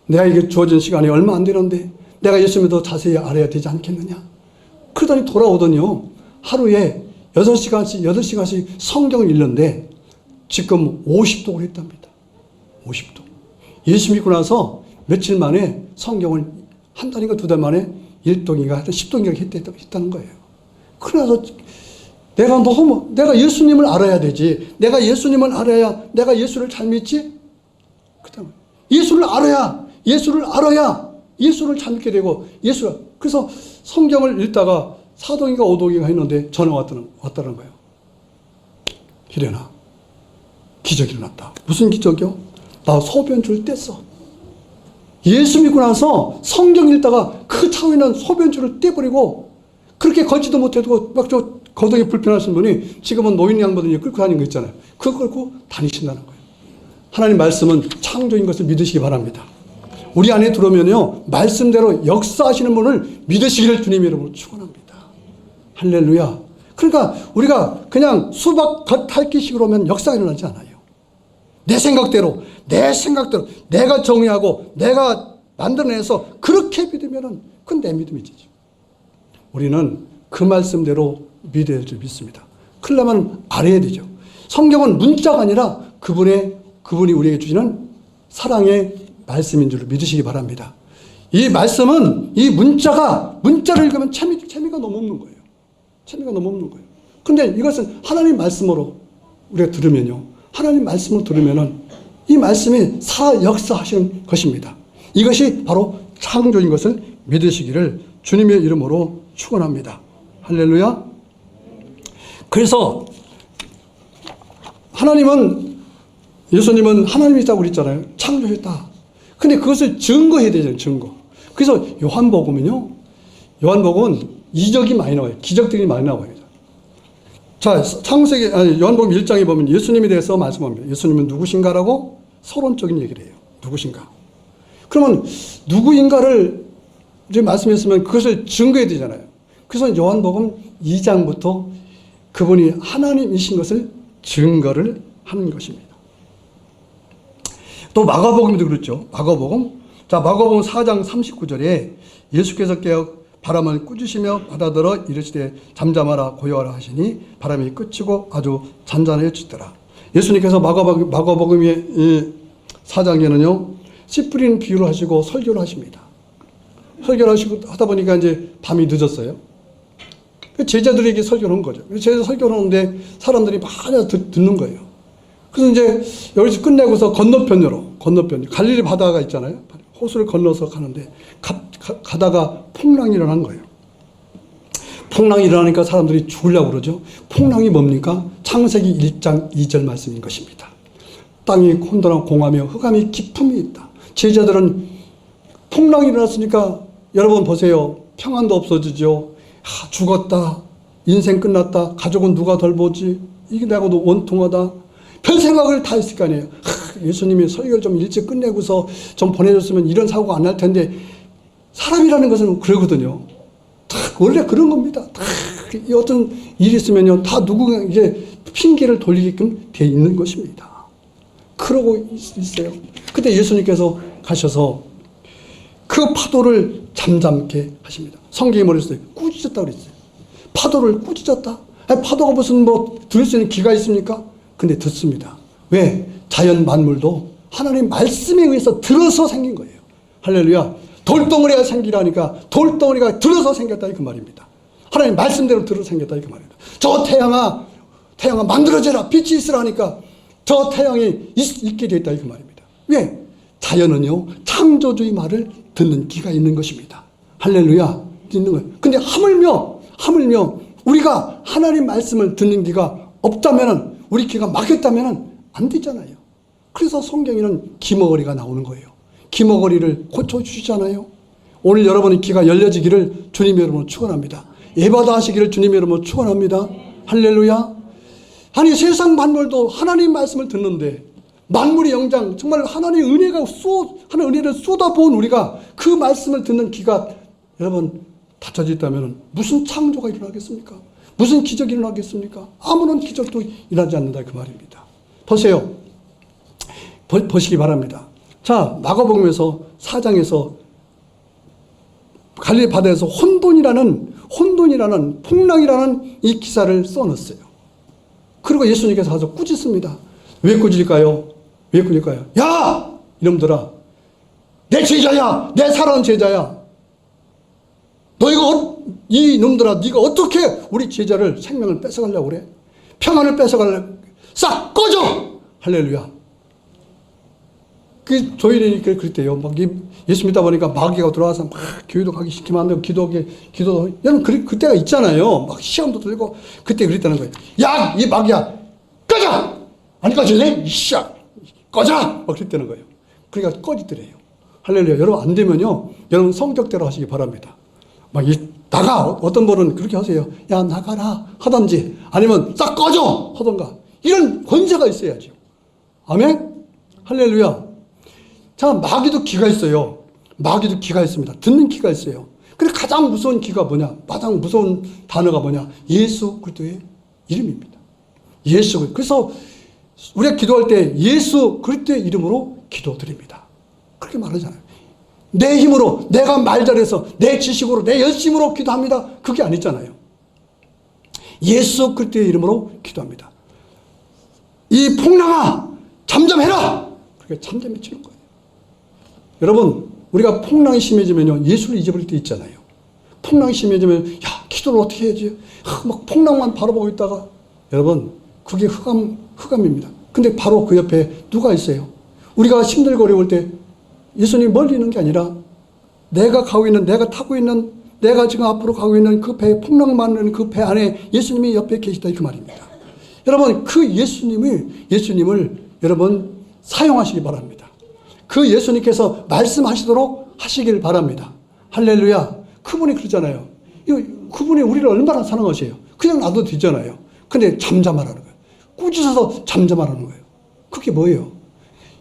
내가 이게 주어진 시간이 얼마 안 되는데 내가 예수님을 더 자세히 알아야 되지 않겠느냐. 그러더니 돌아오더니요, 하루에 8시간씩 성경을 읽는데 지금 50독을 했답니다. 50독. 예수 믿고 나서 며칠 만에 성경을 한 달인가 두 달 만에 1독인가 하여튼 10독인가 했다는 거예요. 그러나서 내가 예수님을 알아야 되지. 내가 예수님을 알아야 내가 예수를 잘 믿지? 그다음에 예수를 알아야 예수를 잘 믿게 되고, 그래서 성경을 읽다가 4독인가 5독인가 했는데 전화가 왔다는 거예요. 희련아, 기적이 일어났다. 무슨 기적이요? 나 소변줄 뗐어. 예수 믿고 나서 성경 읽다가 그 차에 있는 소변줄을 떼버리고 그렇게 걷지도 못해도 막 저 거동이 불편하신 분이 지금은 노인 양반들이 끌고 다니는 거 있잖아요. 그거 끌고 다니신다는 거예요. 하나님 말씀은 창조인 것을 믿으시기 바랍니다. 우리 안에 들어오면요, 말씀대로 역사하시는 분을 믿으시기를 주님의 이름으로 축원합니다. 할렐루야. 그러니까 우리가 그냥 수박 겉핥기식으로 하면 역사가 일어나지 않아요. 내 생각대로 내가 정의하고 내가 만들어내서 그렇게 믿으면은 그건 내 믿음이지. 우리는 그 말씀대로 믿어야 줄 믿습니다. 그러려면 알아야 되죠. 성경은 문자가 아니라 그분이 우리에게 주시는 사랑의 말씀인 줄 믿으시기 바랍니다. 이 말씀은 이 문자를 읽으면 재미가 너무 없는 거예요. 재미가 너무 없는 거예요. 근데 이것은 하나님 말씀으로 우리가 들으면요. 하나님 말씀을 들으면은 이 말씀이 역사하시는 것입니다. 이것이 바로 창조인 것을 믿으시기를 주님의 이름으로 축원합니다. 할렐루야. 그래서 예수님은 하나님이시다고 그랬잖아요. 창조했다. 근데 그것을 증거해야 되잖아요. 증거. 그래서 요한복음은 이적이 많이 나와요. 기적들이 많이 나와요. 자, 요한복음 1장에 보면 예수님에 대해서 말씀합니다. 예수님은 누구신가라고 서론적인 얘기를 해요. 누구신가. 그러면 누구인가를 이제 말씀했으면 그것을 증거해야 되잖아요. 그래서 요한복음 2장부터 그분이 하나님이신 것을 증거를 하는 것입니다. 또 마가복음도 그렇죠. 마가복음 4장 39절에 예수께서 깨어 바람을 꾸짖으시며 받아들어 이르시되 잠잠하라 고요하라 하시니 바람이 그치고 아주 잔잔해지더라. 예수님께서 마가복음의 4장에는요 씨 뿌리는 비유를 하시고 설교를 하십니다. 설교를 하다 보니까 이제 밤이 늦었어요. 제자들에게 설교를 한 거죠. 제자들 설교를 하는데 사람들이 많이 듣는 거예요. 그래서 이제 여기서 끝내고서 건너편으로 갈릴리 바다가 있잖아요. 호수를 건너서 가는데 가다가 풍랑이 일어난 거예요. 풍랑이 일어나니까 사람들이 죽으려고 그러죠. 풍랑이 뭡니까? 창세기 1장 2절 말씀인 것입니다. 땅이 혼돈하고 공하며 흑암이 깊음이 있다. 제자들은 풍랑이 일어났으니까 여러분 보세요. 평안도 없어지죠. 죽었다. 인생 끝났다. 가족은 누가 돌보지? 이게 나하고도 원통하다. 별 생각을 다 했을 거 아니에요. 예수님이 설교를 좀 일찍 끝내고서 좀 보내줬으면 이런 사고가 안 날 텐데 사람이라는 것은 그러거든요. 원래 그런 겁니다. 어떤 일이 있으면요. 다 누군가 이제 핑계를 돌리게끔 돼 있는 것입니다. 그러고 있어요. 그때 예수님께서 가셔서 그 파도를 잠잠게 하십니다. 성경에 뭐랬어요? 꾸짖었다 그랬어요. 파도를 꾸짖었다? 파도가 무슨 들을 수 있는 귀가 있습니까? 근데 듣습니다. 왜? 자연 만물도 하나님 말씀에 의해서 들어서 생긴 거예요. 할렐루야. 돌덩어리가 생기라니까 돌덩어리가 들어서 생겼다 그 말입니다. 하나님 말씀대로 들어서 생겼다 그 말입니다. 저 태양아 만들어져라 빛이 있으라니까 저 태양이 있게 됐다 그 말입니다. 왜? 자연은요 창조주의 말을 듣는 귀가 있는 것입니다. 할렐루야. 있는 거예요. 근데 하물며 우리가 하나님 말씀을 듣는 귀가 없다면은 우리 귀가 막혔다면은 안 되잖아요. 그래서 성경에는 기머거리가 나오는 거예요. 기머거리를 고쳐주시잖아요. 오늘 여러분의 귀가 열려지기를 주님의 이름으로 축원합니다. 예받아 하시기를 주님의 이름으로 축원합니다. 할렐루야. 아니 세상 만물도 하나님 말씀을 듣는데 만물의 영장 정말 하나님의 은혜를 쏟아부은 우리가 그 말씀을 듣는 귀가 여러분 닫혀져 있다면 무슨 창조가 일어나겠습니까? 무슨 기적이 일어나겠습니까? 아무런 기적도 일어나지 않는다 그 말입니다. 보세요. 보시기 바랍니다. 자, 마가복음에서 4장에서 갈릴리 바다에서 혼돈이라는 풍랑이라는 이 기사를 써놨어요. 그리고 예수님께서 가서 꾸짖습니다. 왜 꾸질까요? 야! 이놈들아, 내 제자야! 내 사랑하는 제자야! 이 놈들아, 네가 어떻게 우리 제자를 생명을 뺏어가려고 그래? 평안을 뺏어가려고 싹 꺼져! 할렐루야. 그 조일이 그랬대요. 예수 믿다 보니까 마귀가 들어와서 막 교회도 가기 시키면 안 되고 기도도 여러분 그때가 있잖아요. 막 시험도 들고 그때 그랬다는 거예요. 야, 이 마귀야, 꺼져! 안 꺼질래? 이씨야, 꺼져! 막 그랬다는 거예요. 그러니까 꺼지더래요. 할렐루야. 여러분 안 되면요. 여러분 성격대로 하시기 바랍니다. 막 나가. 어떤 분은 그렇게 하세요. 야 나가라 하든지 아니면 싹 꺼져 하던가. 이런 권세가 있어야죠. 아멘. 할렐루야. 자, 마귀도 기가 있어요. 마귀도 기가 있습니다. 듣는 기가 있어요. 근데 가장 무서운 기가 뭐냐? 가장 무서운 단어가 뭐냐? 예수 그리스도의 이름입니다. 예수 그리스도. 그래서 우리가 기도할 때 예수 그리스도의 이름으로 기도드립니다. 그렇게 말하잖아요. 내 힘으로, 내가 말 잘해서, 내 지식으로, 내 열심으로 기도합니다. 그게 아니잖아요. 예수 그리스도의 이름으로 기도합니다. 이 폭랑아, 잠잠해라! 그렇게 잠잠해 치는 거예요. 여러분, 우리가 폭랑이 심해지면요, 예수를 잊어버릴 때 있잖아요. 폭랑이 심해지면, 야, 기도를 어떻게 해야지? 막 폭랑만 바라보고 있다가, 여러분, 그게 흑암입니다. 근데 바로 그 옆에 누가 있어요? 우리가 힘들고 어려울 때 예수님이 멀리 있는 게 아니라 내가 가고 있는, 내가 타고 있는, 내가 지금 앞으로 가고 있는 그 배, 풍랑만 있는 그 배 안에 예수님이 옆에 계시다 그 말입니다. 여러분 그 예수님을 여러분 사용하시기 바랍니다. 그 예수님께서 말씀하시도록 하시길 바랍니다. 할렐루야. 그분이 그러잖아요. 그분이 우리를 얼마나 사랑하세요. 그냥 놔도 되잖아요. 근데 잠잠하라는 거예요. 꾸짖어서 잠잠하라는 거예요. 그게 뭐예요?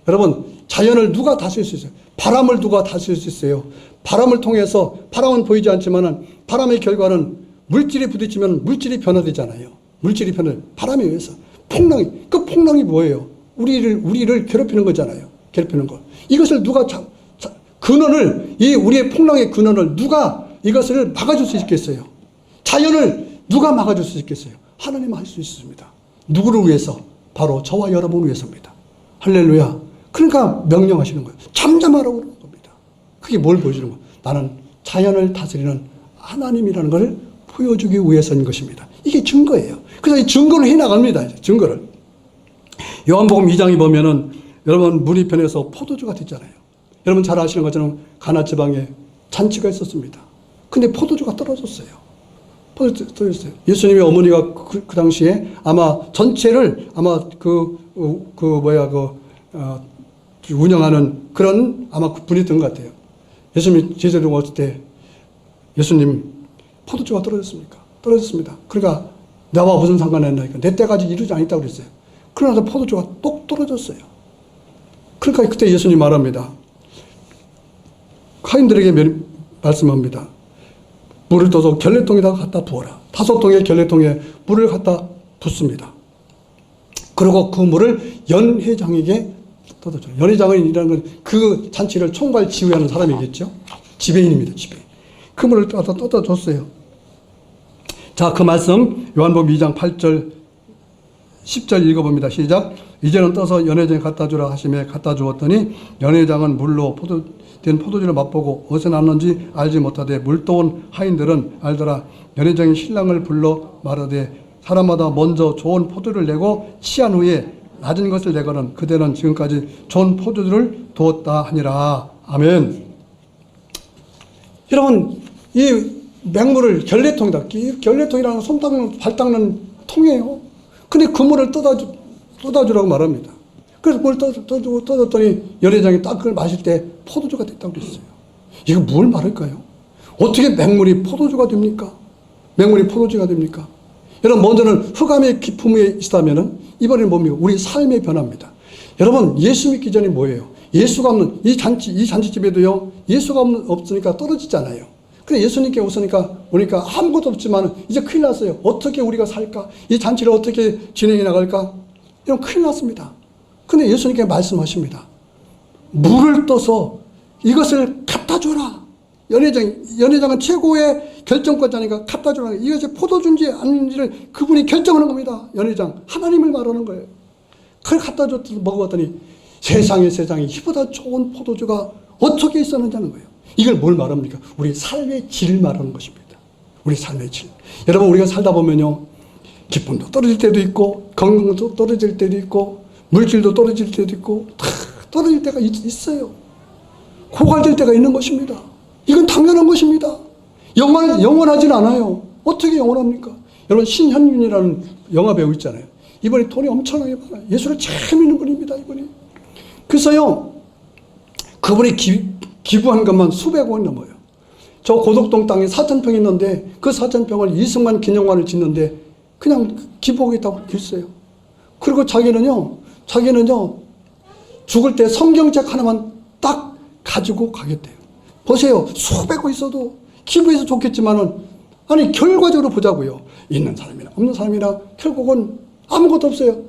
여러분 자연을 누가 다스릴 수 있어요? 바람을 누가 다스릴 수 있어요? 바람을 통해서, 바람은 보이지 않지만 바람의 결과는 물질이 부딪히면 물질이 변화되잖아요. 물질이 바람에 의해서. 그 폭랑이 뭐예요? 우리를 괴롭히는 거잖아요. 괴롭히는 거. 이것을 누가 근원을, 우리의 폭랑의 근원을 누가 이것을 막아줄 수 있겠어요? 자연을 누가 막아줄 수 있겠어요? 하나님은 할 수 있습니다. 누구를 위해서? 바로 저와 여러분을 위해서입니다. 할렐루야. 그러니까 명령하시는 거예요. 잠잠하라고 그러는 겁니다. 그게 뭘 보여주는 거예요? 나는 자연을 다스리는 하나님이라는 걸 보여주기 위해서인 것입니다. 이게 증거예요. 그래서 이 증거를 해나갑니다. 증거를. 요한복음 2장에 보면은 여러분 문이편에서 포도주가 됐잖아요. 여러분 잘 아시는 것처럼 가나 지방에 잔치가 있었습니다. 근데 포도주가 떨어졌어요. 떨어졌어요. 예수님의 어머니가 그 당시에 아마 전체를 아마 운영하는 그런 아마 분이었던 것 같아요. 예수님이 제자들 왔을 때 예수님 포도주가 떨어졌습니까? 떨어졌습니다. 그러니까 나와 무슨 상관이 있나니까 내 때까지 이루지 않았다고 그랬어요. 그러나서 포도주가 똑 떨어졌어요. 그러니까 그때 예수님 말합니다. 카인들에게 말씀합니다. 물을 떠서 결례통에다가 갖다 부어라. 5통의 결례통에 물을 갖다 붓습니다. 그리고 그 물을 연회장에게 떠들죠. 연회장이라는 건 그 잔치를 총괄 지휘하는 사람이겠죠. 지배인입니다. 지배인. 그 물을 떠다 줬어요. 자, 그 말씀 요한복음 2장 8절 10절 읽어봅니다. 시작. 이제는 떠서 연회장에 갖다 주라 하시매 갖다 주었더니 연회장은 물로 된 포도주를 맛보고 어디서 났는지 알지 못하되 물떠온 하인들은 알더라. 연회장이 신랑을 불러 말하되 사람마다 먼저 좋은 포도를 내고 취한 후에 낮은 것을 내거는 그대는 지금까지 좋은 포도주를 두었다 하니라. 아멘. 여러분 이 맹물을 결례통이다. 결례통이라는 손 닦는 발 닦는 통이에요. 근데 그 물을 떠다주라고 말합니다. 그래서 그걸 떠줬더니 연회장이 딱 그걸 마실 때 포도주가 됐다고 그랬어요. 이거 뭘 말할까요? 어떻게 맹물이 포도주가 됩니까? 맹물이 포도주가 됩니까? 여러분 먼저는 흑암의 기품에 있다면은 이번에는 뭡니까? 우리 삶의 변화입니다. 여러분 예수 믿기 전에 뭐예요? 예수가 없는 이 잔치집에도요 예수가 없으니까 떨어지잖아요. 근데 예수님께 오니까 아무것도 없지만 이제 큰일 났어요. 어떻게 우리가 살까? 이 잔치를 어떻게 진행해 나갈까? 이런 큰일 났습니다. 근데 예수님께 말씀하십니다. 물을 떠서 이것을 갖다 줘라. 연회장은 최고의 결정권자니까 갖다 주라. 이것이 포도주인지 아닌지를 그분이 결정하는 겁니다. 연회장. 하나님을 말하는 거예요. 그걸 갖다 줬더니 먹어봤더니 세상에 이보다 좋은 포도주가 어떻게 있었는지 하는 거예요. 이걸 뭘 말합니까? 우리 삶의 질을 말하는 것입니다. 우리 삶의 질. 여러분 우리가 살다 보면요. 기쁨도 떨어질 때도 있고 건강도 떨어질 때도 있고 물질도 떨어질 때도 있고 다 떨어질 때가 있어요. 고갈될 때가 있는 것입니다. 이건 당연한 것입니다. 영원하진 않아요. 어떻게 영원합니까? 여러분 신현균이라는 영화 배우 있잖아요. 이번에 돈이 엄청나게 많아요. 예수를 참 믿는 분입니다. 이분이. 그래서요. 그분이 기부한 것만 수백 원 넘어요. 저 고덕동 땅에 4,000평 있는데 그 4,000평을 이승만 기념관을 짓는데 그냥 기부하겠다고 했어요. 그리고 자기는요, 죽을 때 성경책 하나만 딱 가지고 가겠대요. 보세요. 수백 원 있어도 기부해서 좋겠지만은, 아니, 결과적으로 보자고요. 있는 사람이나 없는 사람이나 결국은 아무것도 없어요.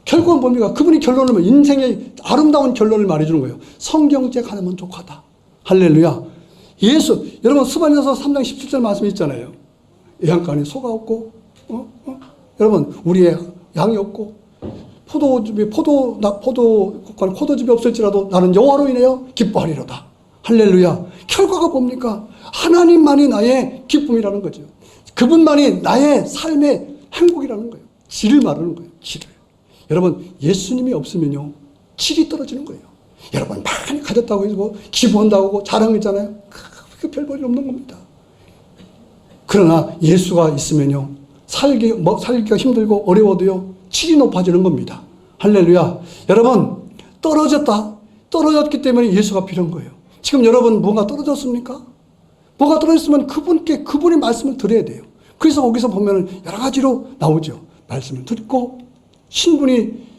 결국은 뭡니까? 그분이 결론을, 인생의 아름다운 결론을 말해주는 거예요. 성경책 하나만 족하다. 할렐루야. 예수, 여러분, 스바냐서 3장 17절 말씀이 있잖아요. 애양가 안에 소가 없고, 여러분, 우리의 양이 없고, 포도즙이 없을지라도 나는 여호와로 인하여 기뻐하리로다. 할렐루야. 결과가 뭡니까? 하나님만이 나의 기쁨이라는 거죠. 그분만이 나의 삶의 행복이라는 거예요. 질을 말하는 거예요. 질을. 여러분, 예수님이 없으면요, 질이 떨어지는 거예요. 여러분, 많이 가졌다고 해서 기부한다고 자랑했잖아요. 그 별 볼일 없는 겁니다. 그러나 예수가 있으면요, 살기가 힘들고 어려워도요, 질이 높아지는 겁니다. 할렐루야. 여러분, 떨어졌기 때문에 예수가 필요한 거예요. 지금 여러분, 뭐가 떨어졌습니까? 뭐가 떨어졌으면 그분의 말씀을 들어야 돼요. 그래서 거기서 보면은 여러 가지로 나오죠. 말씀을 듣고,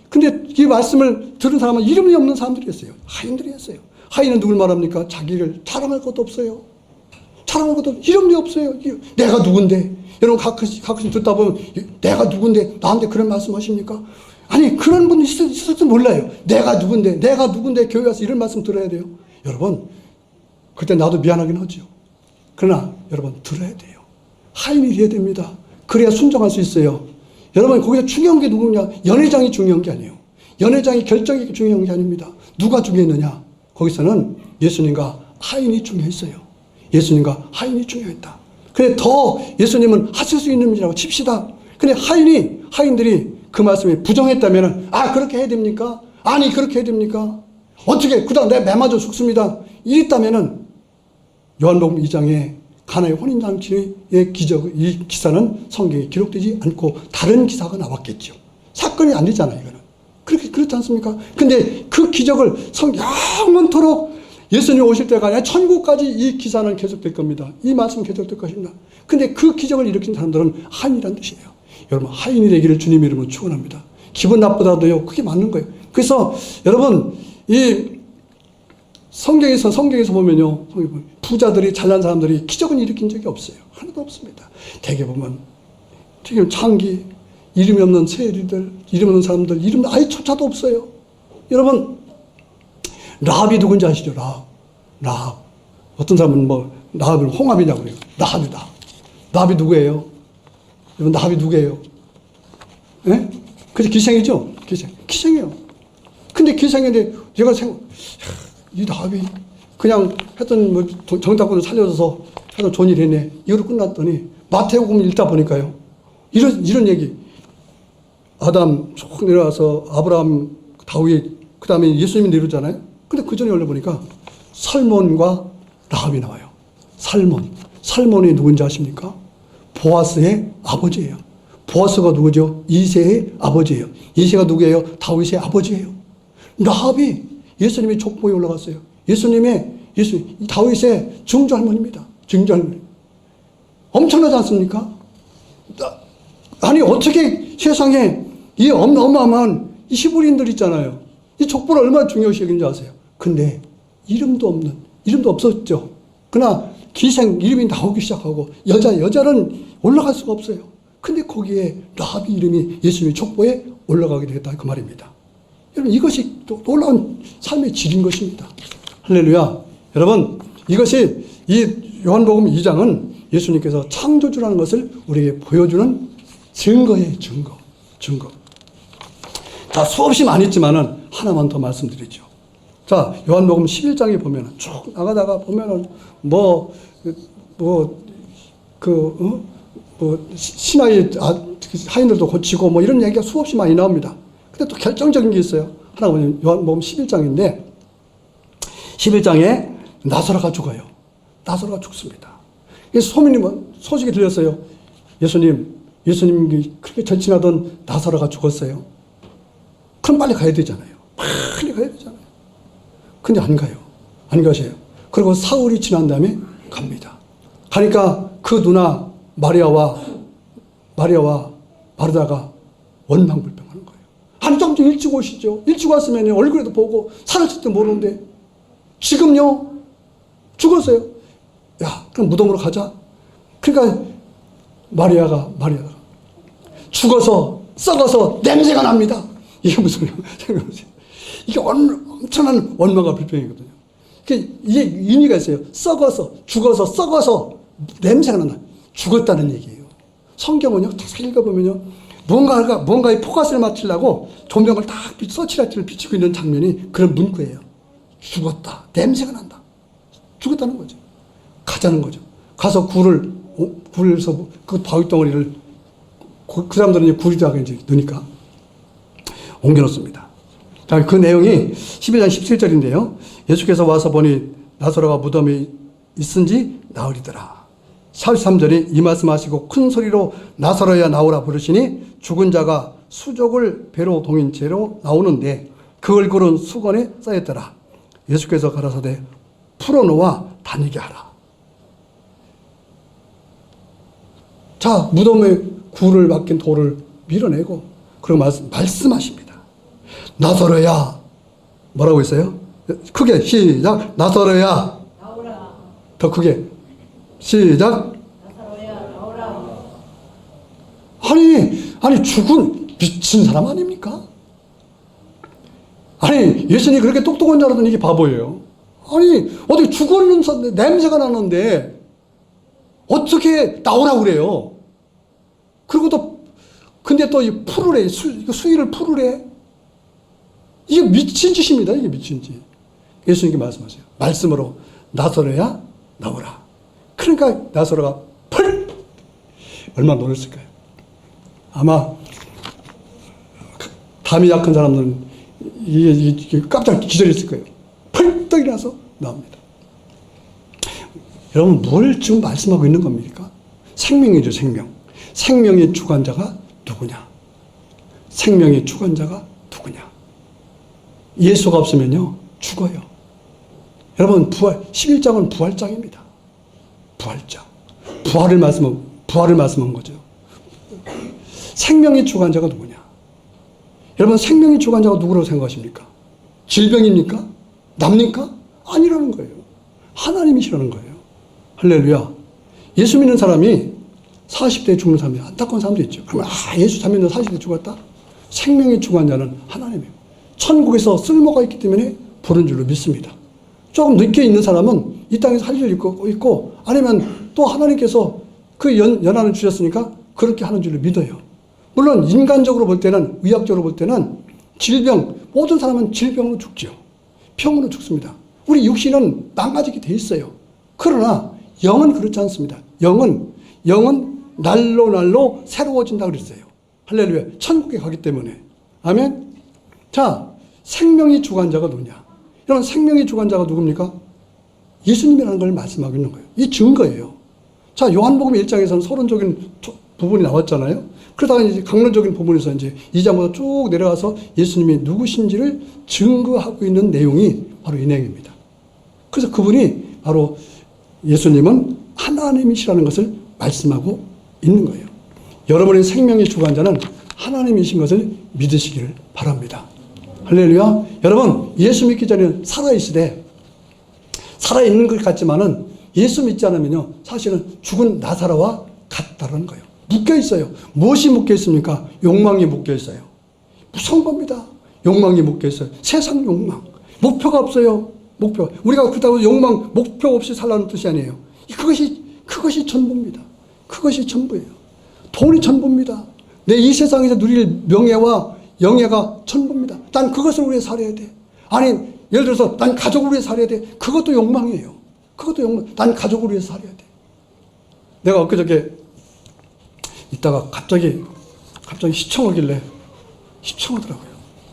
근데 이 말씀을 들은 사람은 이름이 없는 사람들이었어요. 하인들이 했어요. 하인은 누굴 말합니까? 자기를 자랑할 것도 없어요. 자랑할 것도 이름이 없어요. 내가 누군데? 여러분, 가끔씩 듣다 보면 내가 누군데 나한테 그런 말씀 하십니까? 아니, 그런 분이 있을지 몰라요. 내가 누군데 교회 와서 이런 말씀 들어야 돼요. 여러분, 그때 나도 미안하긴 하죠. 그러나 여러분, 들어야 돼요. 하인이 돼야 됩니다. 그래야 순종할 수 있어요. 여러분, 거기서 중요한 게 누구냐? 연회장이 중요한 게 아니에요. 연회장이 결정이 중요한 게 아닙니다. 누가 중요했느냐? 거기서는 예수님과 하인이 중요했어요. 예수님과 하인이 중요했다. 그래, 더 예수님은 하실 수 있는 일이라고 칩시다. 근데 하인들이 그 말씀에 부정했다면, 그렇게 해야 됩니까? 아니, 그렇게 해야 됩니까? 어떻게, 그다음 내가 매 맞아 죽습니다. 이랬다면은, 요한복음 2장에 가나의 혼인잔치의 기적, 이 기사는 성경에 기록되지 않고 다른 기사가 나왔겠죠. 사건이 아니잖아요, 이거는. 그렇지 않습니까? 근데 그 기적을 영원토록 예수님 오실 때가 아니라 천국까지 이 기사는 계속될 겁니다. 이 말씀은 계속될 것입니다. 근데 그 기적을 일으킨 사람들은 하인이란 뜻이에요. 여러분, 하인이 되기를 주님 이름으로 축원합니다. 기분 나쁘다도요, 그게 맞는 거예요. 그래서 여러분, 이 성경에서 보면요, 부자들이, 잘난 사람들이 기적은 일으킨 적이 없어요. 하나도 없습니다. 대개 보면 지금 창기, 이름이 없는 세리들, 이름 없는 사람들, 이름 아예 조차도 없어요. 여러분, 라합이 누군지 아시죠? 라합. 어떤 사람은 라합을 홍합이냐고 그래요. 라합이다. 라합이 누구예요? 여러분, 라합이 누구예요? 예? 그래서 기생이죠? 기생이에요. 근데 기생인데, 이 라합이 그냥 했던 정탐꾼을 살려줘서 하여튼 좋은 일 했네. 이거로 끝났더니, 마태복음 읽다 보니까요. 이런 얘기. 아담 쭉 내려와서 아브라함, 다윗, 그 다음에 예수님이 내려오잖아요. 근데 그 전에 올려보니까 살몬과 라합이 나와요. 살몬이 누군지 아십니까? 보아스의 아버지예요. 보아스가 누구죠? 이새의 아버지예요. 이새가 누구예요? 다윗의 아버지예요. 라합이 예수님의 족보에 올라갔어요. 다윗의 증조할머니입니다. 증조할머니. 엄청나지 않습니까? 아니, 어떻게 세상에 이 어마어마한 이 히브리인들 있잖아요. 이 족보를 얼마나 중요시 여기는지 아세요? 근데 이름도 없었죠. 그러나 기생 이름이 나오기 시작하고 여자는 올라갈 수가 없어요. 근데 거기에 라합이 이름이 예수님의 족보에 올라가게 되겠다 그 말입니다. 여러분, 이것이 또 놀라운 삶의 질인 것입니다. 할렐루야. 여러분, 이것이 이 요한복음 2장은 예수님께서 창조주라는 것을 우리에게 보여주는 증거예요. 증거. 자, 수없이 많이 있지만은 하나만 더 말씀드리죠. 자, 요한복음 11장에 보면은 쭉 나가다가 보면은 신하의 하인들도 고치고 이런 얘기가 수없이 많이 나옵니다. 근데 또 결정적인 게 있어요. 하나 보면 요한복음 11장인데 11장에 나사로가 죽어요. 나사로가 죽습니다. 소식이 들렸어요. 예수님이 그렇게 절친하던 나사로가 죽었어요. 그럼 빨리 가야 되잖아요. 근데 안 가요. 안 가세요. 그리고 사흘이 지난 다음에 갑니다. 가니까 그 누나 마리아와 마르다가 원망불평하는 거예요. 아니 좀 일찍 오시죠. 일찍 왔으면 얼굴에도 보고 사라질지도 모르는데 지금요 죽었어요. 야 그럼 무덤으로 가자. 그러니까 마리아가 죽어서 썩어서 냄새가 납니다. 이게 무슨 생각해보세요. 이게 엄청난 원망과 불평이거든요. 이게 의미가 있어요. 죽어서 썩어서 냄새가 난다. 죽었다는 얘기예요. 성경은요, 다 읽어보면요, 뭔가에 포커스를 맞추려고 조명을 딱 서치라이트를 비추고 있는 장면이 그런 문구예요. 죽었다. 냄새가 난다. 죽었다는 거죠. 가자는 거죠. 가서 굴에서 그 바위 덩어리를 그 사람들은 이제 굴에다가 이제 넣으니까 옮겨놓습니다. 그 내용이 11장 17절인데요. 예수께서 와서 보니 나사로가 무덤에 있은지 나으리더라. 43절이 이 말씀하시고 큰 소리로 나사로야 나오라 부르시니 죽은 자가 수족을 배로 동인 채로 나오는데 그 얼굴은 수건에 쌓였더라. 예수께서 가라사대 풀어놓아 다니게 하라. 자, 무덤에 굴을 막힌 돌을 밀어내고 그리고 말씀하십니다. 나사로야, 뭐라고 했어요? 크게 시작. 나사로야 나오라. 더 크게 시작. 나사로야 나오라. 아니 죽은 미친 사람 아닙니까? 아니 예수님이 그렇게 똑똑한 줄 알았더니 이게 바보예요. 아니 어디 죽었는 냄새가 나는데 어떻게 나오라고 그래요? 그리고 또 근데 또 이 풀으래. 수위를 풀으래. 이게 미친 짓입니다. 이게 미친 짓. 예수님께 말씀하세요. 말씀으로 나사로야 나오라. 그러니까 나사로가 펄! 얼마나 놀랐을까요? 아마 담이 약한 사람들은 이게 깜짝 기절했을 거예요. 펄떡 일어나서 나옵니다. 여러분 뭘 지금 말씀하고 있는 겁니까? 생명이죠. 생명. 생명의 주관자가 누구냐? 생명의 주관자가 누구냐? 예수가 없으면요 죽어요. 여러분 11장은 부활장입니다. 부활장. 부활을 말씀한 거죠. 생명의 주관자가 누구냐? 여러분 생명의 주관자가 누구라고 생각하십니까? 질병입니까? 납니까? 아니라는 거예요. 하나님이시라는 거예요. 할렐루야. 예수 믿는 사람이 40대에 죽는 사람이 안타까운 사람도 있죠. 그러면 예수 잘 믿는 40대에 죽었다? 생명의 주관자는 하나님이에요. 천국에서 쓸모가 있기 때문에 부른 줄로 믿습니다. 조금 늦게 있는 사람은 이 땅에서 할 일 있고 아니면 또 하나님께서 그 연한을 주셨으니까 그렇게 하는 줄로 믿어요. 물론 인간적으로 볼 때는 의학적으로 볼 때는 질병 모든 사람은 질병으로 죽죠. 병으로 죽습니다. 우리 육신은 망가지게 돼 있어요. 그러나 영은 그렇지 않습니다. 영은 날로 새로워진다고 그랬어요. 할렐루야. 천국에 가기 때문에. 아멘. 자, 생명의 주관자가 누구냐? 여러분 생명의 주관자가 누굽니까? 예수님이라는 걸 말씀하고 있는 거예요. 이 증거예요. 자, 요한복음 1장에서는 서론적인 부분이 나왔잖아요. 그러다가 이제 강론적인 부분에서 이제 2장부터 쭉 내려가서 예수님이 누구신지를 증거하고 있는 내용이 바로 이 내용입니다. 그래서 그분이 바로 예수님은 하나님이시라는 것을 말씀하고 있는 거예요. 여러분의 생명의 주관자는 하나님이신 것을 믿으시기를 바랍니다. 할렐루야. 여러분 예수 믿기 전에는 살아있는 것 같지만은 예수 믿지 않으면요 사실은 죽은 나사로와 같다는 거예요. 묶여 있어요. 무엇이 묶여 있습니까? 욕망이 묶여 있어요. 무서운 겁니다. 욕망이 묶여 있어요. 세상 욕망. 목표가 없어요. 우리가 그렇다고 목표 없이 살라는 뜻이 아니에요. 그것이 전부입니다. 그것이 전부예요. 돈이 전부입니다. 내 이 세상에서 누릴 명예와 영예가 전부입니다. 난 그것을 위해 살아야 돼. 아니, 예를 들어서 난 가족을 위해 살아야 돼. 그것도 욕망이에요. 그것도 욕망. 난 가족을 위해 살아야 돼. 내가 엊그저께 있다가 갑자기 시청하길래 시청하더라고요.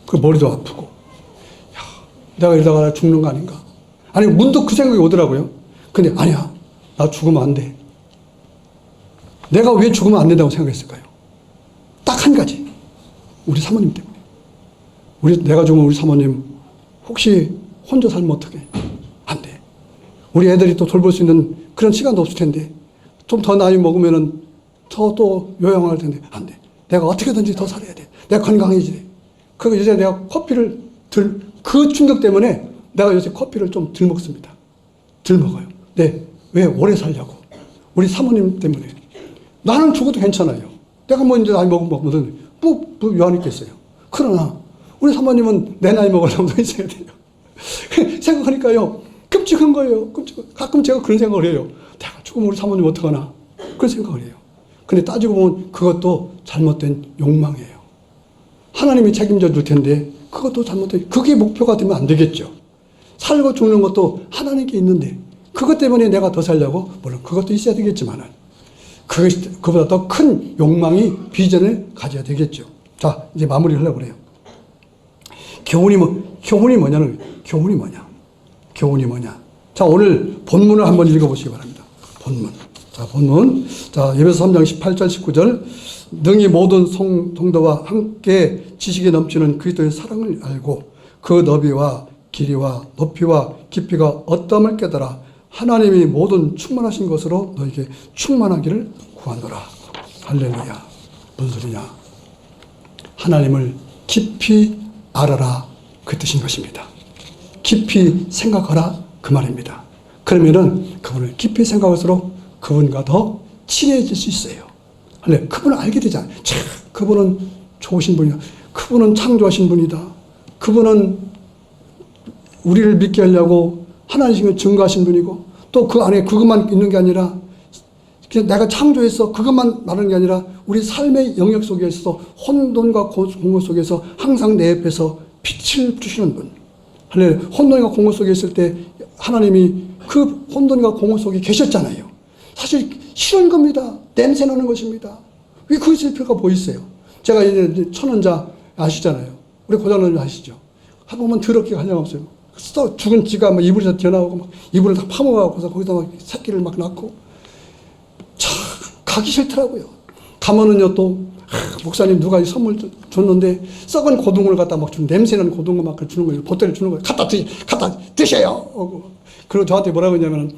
그 머리도 아프고. 야, 내가 이러다가 죽는 거 아닌가? 아니, 문득 그 생각이 오더라고요. 근데 아니야. 나 죽으면 안 돼. 내가 왜 죽으면 안 된다고 생각했을까요? 딱 한 가지. 우리 사모님 때문에. 내가 죽으면 우리 사모님 혹시 혼자 살면 어떡해? 안 돼. 우리 애들이 또 돌볼 수 있는 그런 시간도 없을 텐데, 좀 더 나이 먹으면은 더 또 요양할 텐데, 안 돼. 내가 어떻게든지 더 살아야 돼. 내가 건강해져야 돼. 그리고 요새 내가 커피를 그 충격 때문에 내가 요새 커피를 좀 덜 먹습니다. 덜 먹어요. 네. 왜? 오래 살려고. 우리 사모님 때문에. 나는 죽어도 괜찮아요. 내가 뭐 이제 나이 먹으면 요한 있겠어요. 그러나 우리 사모님은 내 나이 먹으려면 더 있어야 돼요. 생각하니까요. 끔찍한 거예요. 가끔 제가 그런 생각을 해요. 내가 죽으면 우리 사모님 어떡하나. 그런 생각을 해요. 근데 따지고 보면 그것도 잘못된 욕망이에요. 하나님이 책임져 줄 텐데 그것도 잘못된, 그게 목표가 되면 안 되겠죠. 살고 죽는 것도 하나님께 있는데 그것 때문에 내가 더 살려고, 물론 그것도 있어야 되겠지만은 그보다 더 큰 욕망이, 비전을 가져야 되겠죠. 자, 이제 마무리를 하려고 그래요. 교훈이 뭐냐는, 교훈이 뭐냐. 자, 오늘 본문을 한번 읽어보시기 바랍니다. 본문. 자, 에베소 3장 18절, 19절. 능히 모든 성도와 함께 지식에 넘치는 그리스도의 사랑을 알고 그 너비와 길이와 높이와 깊이가 어떠함을 깨달아 하나님이 모든 충만하신 것으로 너에게 충만하기를 구하노라. 할렐루야. 무슨 소리냐? 하나님을 깊이 알아라, 그 뜻인 것입니다. 깊이 생각하라, 그 말입니다. 그러면은 그분을 깊이 생각할수록 그분과 더 친해질 수 있어요. 그분을 알게 되잖아요. 참, 그분은 좋으신 분이다. 그분은 창조하신 분이다. 그분은 우리를 믿게 하려고 하나님을 증거하신 분이고, 또 그 안에 그것만 있는 게 아니라 그냥 내가 창조해서 그것만 말하는 게 아니라 우리 삶의 영역 속에서 혼돈과 공허 속에서 항상 내 옆에서 빛을 주시는 분. 혼돈과 공허 속에 있을 때 하나님이 그 혼돈과 공허 속에 계셨잖아요. 사실 싫은 겁니다. 냄새 나는 것입니다. 왜 그 있을 필요가 뭐 있어요? 제가 이제 천원자 아시잖아요. 우리 고장님 아시죠? 한번만 더럽게 가려고 없어요. 죽은 쥐가 막 이불에서 튀어나오고 막 이불을 다 파먹어갖고서 거기다 막 새끼를 막 낳고, 참 가기 싫더라고요. 가면은요 또 목사님 누가 선물 줬는데 썩은 고등어를 갖다 막 준, 냄새나는 고등어 막 주는 거예요. 보따리 주는 거예요. 갖다 드셔요. 그리고 저한테 뭐라고 했냐면은,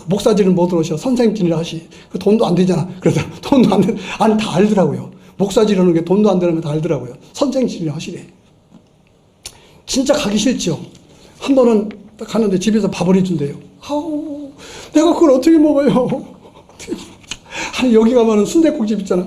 목사진을 못 들어오셔. 선생님진이라 하시. 그 돈도 안 되잖아. 그래서 돈도 안 되, 아니 다 알더라고요. 목사진이라는 게 돈도 안 되는 거 다 알더라고요. 선생님진이라 하시래. 진짜 가기 싫죠. 한 번은 딱 가는데 집에서 밥을 해준대요. 아우, 내가 그걸 어떻게 먹어요? 아니, 여기 가면은 순댓국집 있잖아.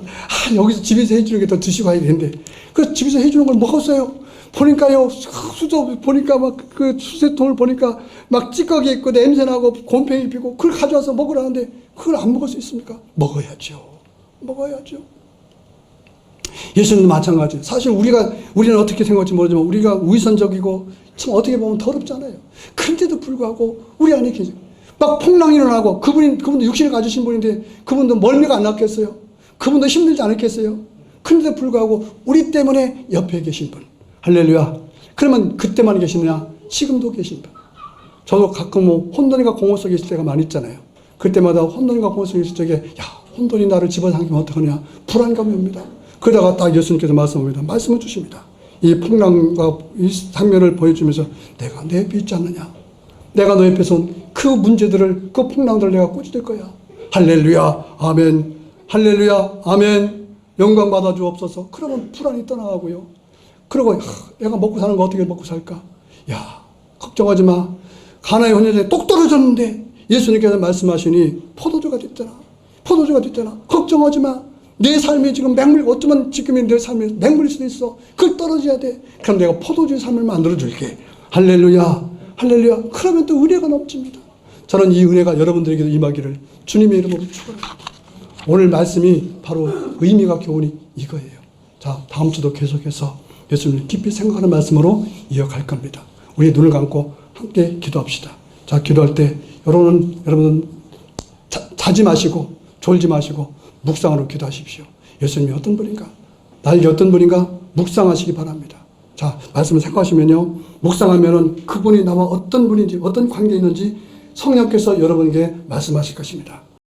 여기서 집에서 해주는 게 더 드시고 가야 되는데. 그 집에서 해주는 걸 먹었어요. 보니까요, 수저 보니까 막 그 수세통을 보니까 막 찌꺼기 있고 냄새나고 곰팡이 피고, 그걸 가져와서 먹으라는데 그걸 안 먹을 수 있습니까? 먹어야죠. 예수님도 마찬가지. 사실 우리는 어떻게 생각할지 모르지만 우리가 위선적이고 참 어떻게 보면 더럽잖아요. 그런데도 불구하고 우리 안에 계세요. 막 풍랑이 일어나고 그분도 육신을 가지신 분인데 그분도 멀미가 안 났겠어요? 그분도 힘들지 않았겠어요? 그런데도 불구하고 우리 때문에 옆에 계신 분. 할렐루야. 그러면 그때만 계시느냐? 지금도 계신 분. 저도 가끔 뭐 혼돈이가 공허 속에 있을 때가 많이 있잖아요. 그때마다 혼돈이가 공허 속에 있을 적에, 야, 혼돈이 나를 집어삼키면 어떡하냐? 불안감이 옵니다. 그러다가 딱 예수님께서 말씀을 주십니다. 이 풍랑과 이 장면을 보여주면서 내가 내 옆에 있지 않느냐? 내가 너 옆에서 온 그 문제들을, 그 풍랑들을 내가 꾸짖을 거야. 할렐루야, 아멘. 할렐루야, 아멘. 영광 받아 주옵소서. 그러면 불안이 떠나가고요. 그리고 내가 먹고 사는 거 어떻게 먹고 살까? 야, 걱정하지 마. 가나의 혼혈에 똑 떨어졌는데 예수님께서 말씀하시니 포도주가 됐잖아. 걱정하지 마. 내 삶이 지금 어쩌면 지금의 내 삶이 맹물일 수도 있어. 그걸 떨어져야 돼. 그럼 내가 포도주의 삶을 만들어줄게. 할렐루야. 그러면 또 은혜가 넘칩니다. 저는 이 은혜가 여러분들에게도 임하기를 주님의 이름으로 축원합니다. 오늘 말씀이 바로 의미가 교훈이 이거예요. 자, 다음 주도 계속해서 예수님을 깊이 생각하는 말씀으로 이어갈 겁니다. 우리 눈을 감고 함께 기도합시다. 자, 기도할 때 여러분은 자지 마시고 졸지 마시고 묵상으로 기도하십시오. 예수님이 어떤 분인가? 나에게 어떤 분인가? 묵상하시기 바랍니다. 자, 말씀을 생각하시면요, 묵상하면은 그분이 나와 어떤 분인지, 어떤 관계에 있는지 성령께서 여러분에게 말씀하실 것입니다.